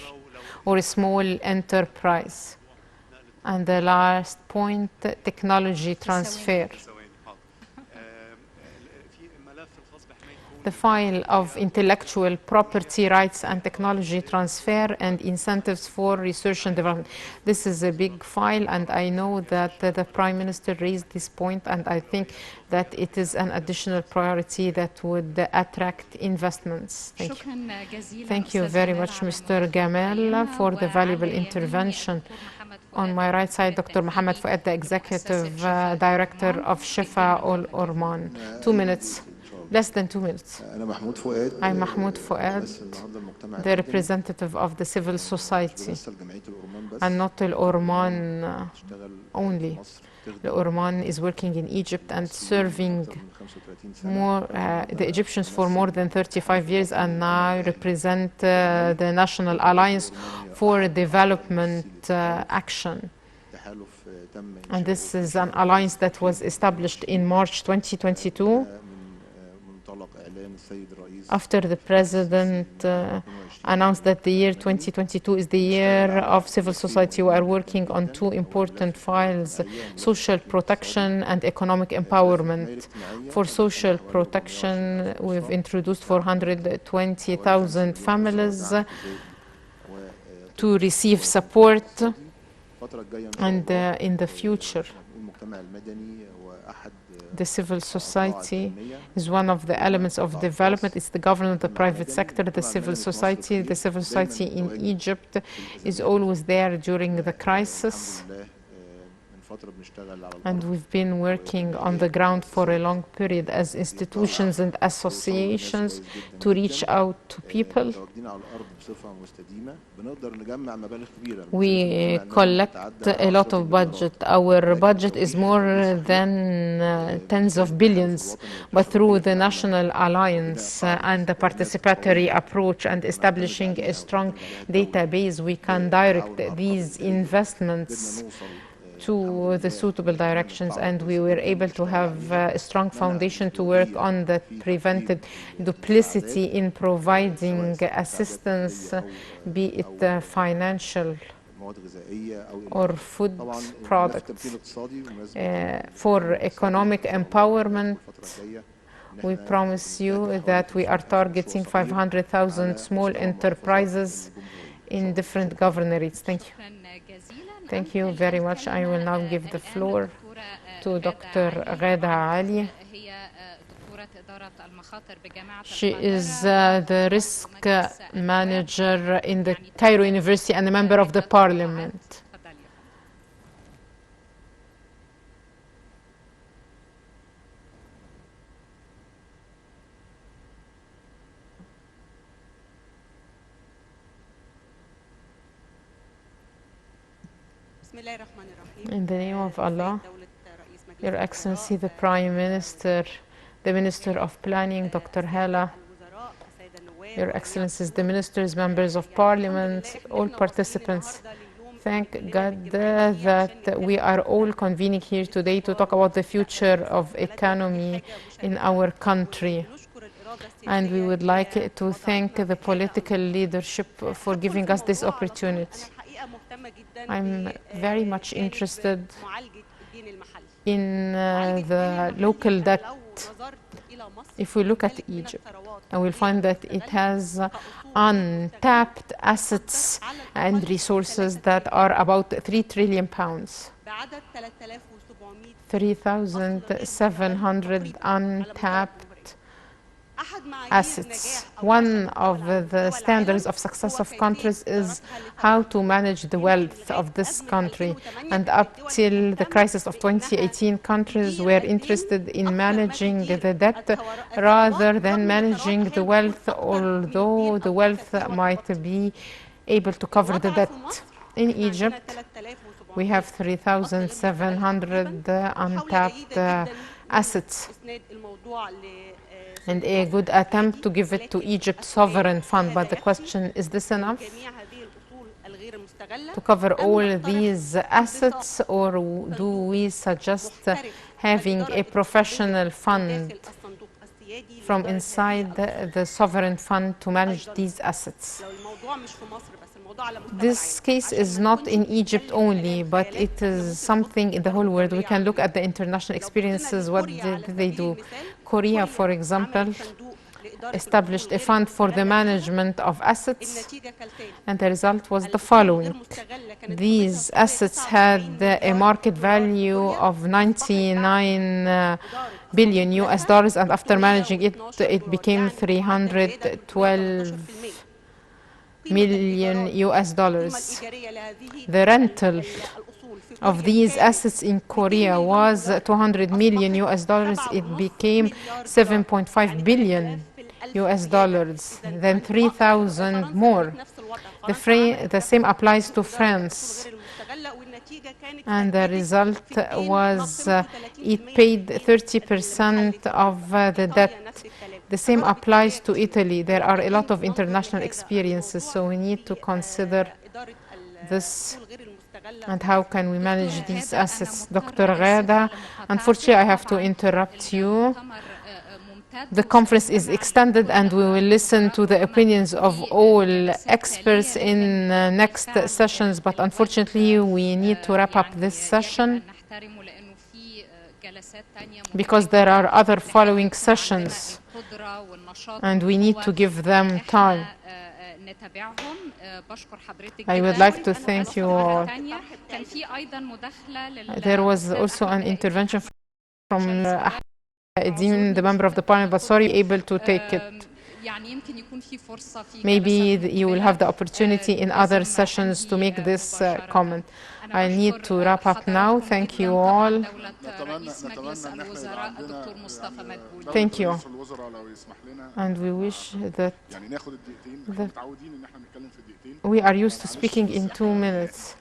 or a small enterprise. And the last point, technology transfer. The file of intellectual property rights and technology transfer and incentives for research and development. This is a big file, and I know that the Prime Minister raised this point, and I think that it is an additional priority that would attract investments. Thank you. Thank you very much, Mr. Gamal, for the valuable intervention. On my right side, Dr. Mohammed Fouad, the Executive Director of Shifa Al Orman. 2 minutes. Less than 2 minutes. I'm Mahmoud Fouad, the representative of the civil society, and not Al Orman only. Al Orman is working in Egypt and serving the Egyptians for more than 35 years, and now represent the National Alliance for Development Action. And this is an alliance that was established in March 2022. After the President announced that the year 2022 is the year of civil society, we are working on 2 important files: social protection and economic empowerment. For social protection, we've introduced 420,000 families to receive support, and in the future, the civil society is one of the elements of development. It's the government, the private sector, the civil society. The civil society in Egypt is always there during the crisis. And we've been working on the ground for a long period as institutions and associations to reach out to people. We collect a lot of budget. Our budget is more than tens of billions, but through the National Alliance and the participatory approach and establishing a strong database, we can direct these investments to the suitable directions, and we were able to have a strong foundation to work on that prevented duplicity in providing assistance, be it financial or food products. For economic empowerment, we promise you that we are targeting 500,000 small enterprises in different governorates. Thank you. Thank you very much. I will now give the floor to Dr. Ghada Ali. She is the risk manager in the Cairo University and a member of the parliament. In the name of Allah, Your Excellency, the Prime Minister, the Minister of Planning, Dr. Hala, Your Excellencies, the Ministers, Members of Parliament, all participants, thank God that we are all convening here today to talk about the future of economy in our country. And we would like to thank the political leadership for giving us this opportunity. I'm very much interested in the local debt. If we look at Egypt, and we'll find that it has untapped assets and resources that are about 3 trillion pounds. 3,700 untapped assets. One of the standards of success of countries is how to manage the wealth of this country. And up till the crisis of 2018, countries were interested in managing the debt rather than managing the wealth, although the wealth might be able to cover the debt. In Egypt, we have 3,700 untapped assets, and a good attempt to give it to Egypt's sovereign fund. But the question, is this enough to cover all these assets, or do we suggest having a professional fund from inside the sovereign fund to manage these assets? This case is not in Egypt only, but it is something in the whole world. We can look at the international experiences. What did they do? Korea, for example, established a fund for the management of assets, and the result was the following. These assets had a market value of 99 billion US dollars, and after managing it, it became 312 million US dollars. The rental of these assets in Korea was 200 million US dollars. It became 7.5 billion US dollars, then 3,000 more. The same applies to France. And the result was it paid 30% of the debt. The same applies to Italy. There are a lot of international experiences, so we need to consider this and how can we manage these assets. Dr. Ghada, unfortunately, I have to interrupt you. The conference is extended and we will listen to the opinions of all experts in next sessions, but unfortunately we need to wrap up this session because there are other following sessions and we need to give them time. I would like to thank you all. There was also an intervention from Edim, the member of the parliament, but sorry, able to take it. Maybe you will have the opportunity in other sessions to make this comment. I need to wrap up now. Thank you all. Thank you. And we wish that we are used to speaking in 2 minutes.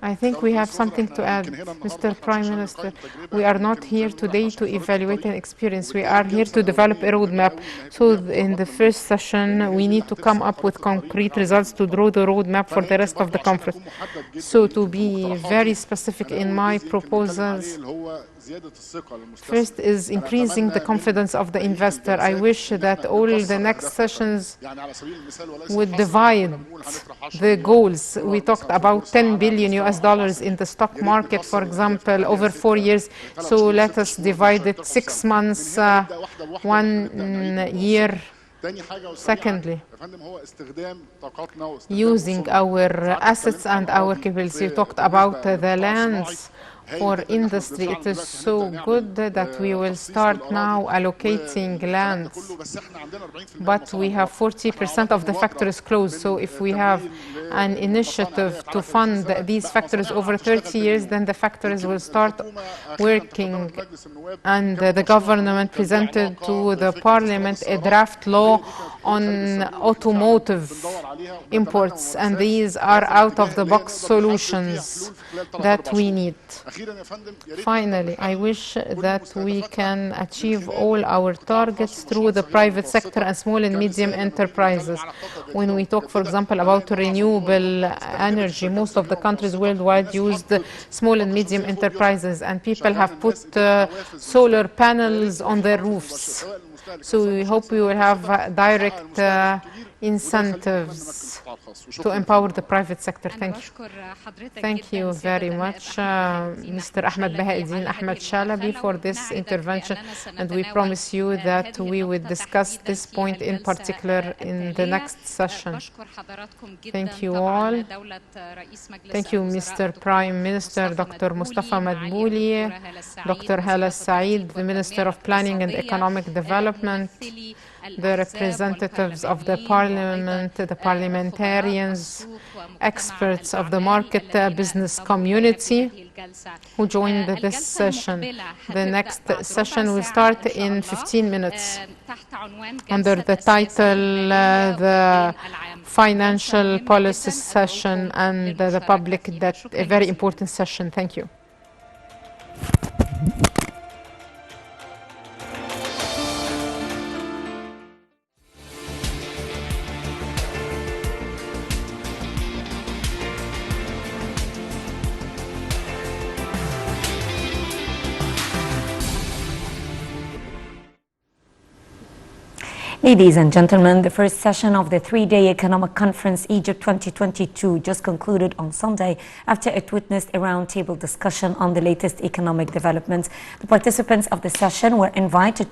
I think we have something to add, Mr. Prime Minister. We are not here today to evaluate an experience. We are here to develop a roadmap. So in the first session, we need to come up with concrete results to draw the roadmap for the rest of the conference. So to be very specific in my proposals, first is increasing the confidence of the investor. I wish that all the next sessions would divide the goals. We talked about 10 billion US dollars in the stock market, for example, over 4 years. So let us divide it 6 months, 1 year. Secondly, using our assets and our capabilities. You talked about the lands for industry. It is so good that we will start now allocating lands, but we have 40% of the factories closed. So if we have an initiative to fund these factories over 30 years, then the factories will start working. And the government presented to the parliament a draft law on automotive imports, and these are out-of-the-box solutions that we need. Finally, I wish that we can achieve all our targets through the private sector and small and medium enterprises. When we talk, for example, about renewable energy, most of the countries worldwide use the small and medium enterprises, and people have put solar panels on their roofs. So we hope we will have direct incentives القطاع الخاص. to وشكراً. empower the private sector. أنا Thank you. بشكر حضرتك Thank جداً you سيادة very النائب much, Mr. Ahmed Bahauddin Ahmed Chalabi, for this intervention, and we promise you that we will discuss this point in particular in the next session. Thank you all. Thank you, Mr. Prime Minister Dr. Mustafa Madbouli, Dr. Hala Saeed, the Minister of Planning and Economic Development, the representatives of the Parliament, the parliamentarians, experts of the market business community who joined this session. The next session will start in 15 minutes under the title the Financial Policy Session and the Public Debt, a very important session. Thank you. Ladies and gentlemen, the first session of the three-day economic conference Egypt 2022 just concluded on Sunday after it witnessed a roundtable discussion on the latest economic developments. The participants of the session were invited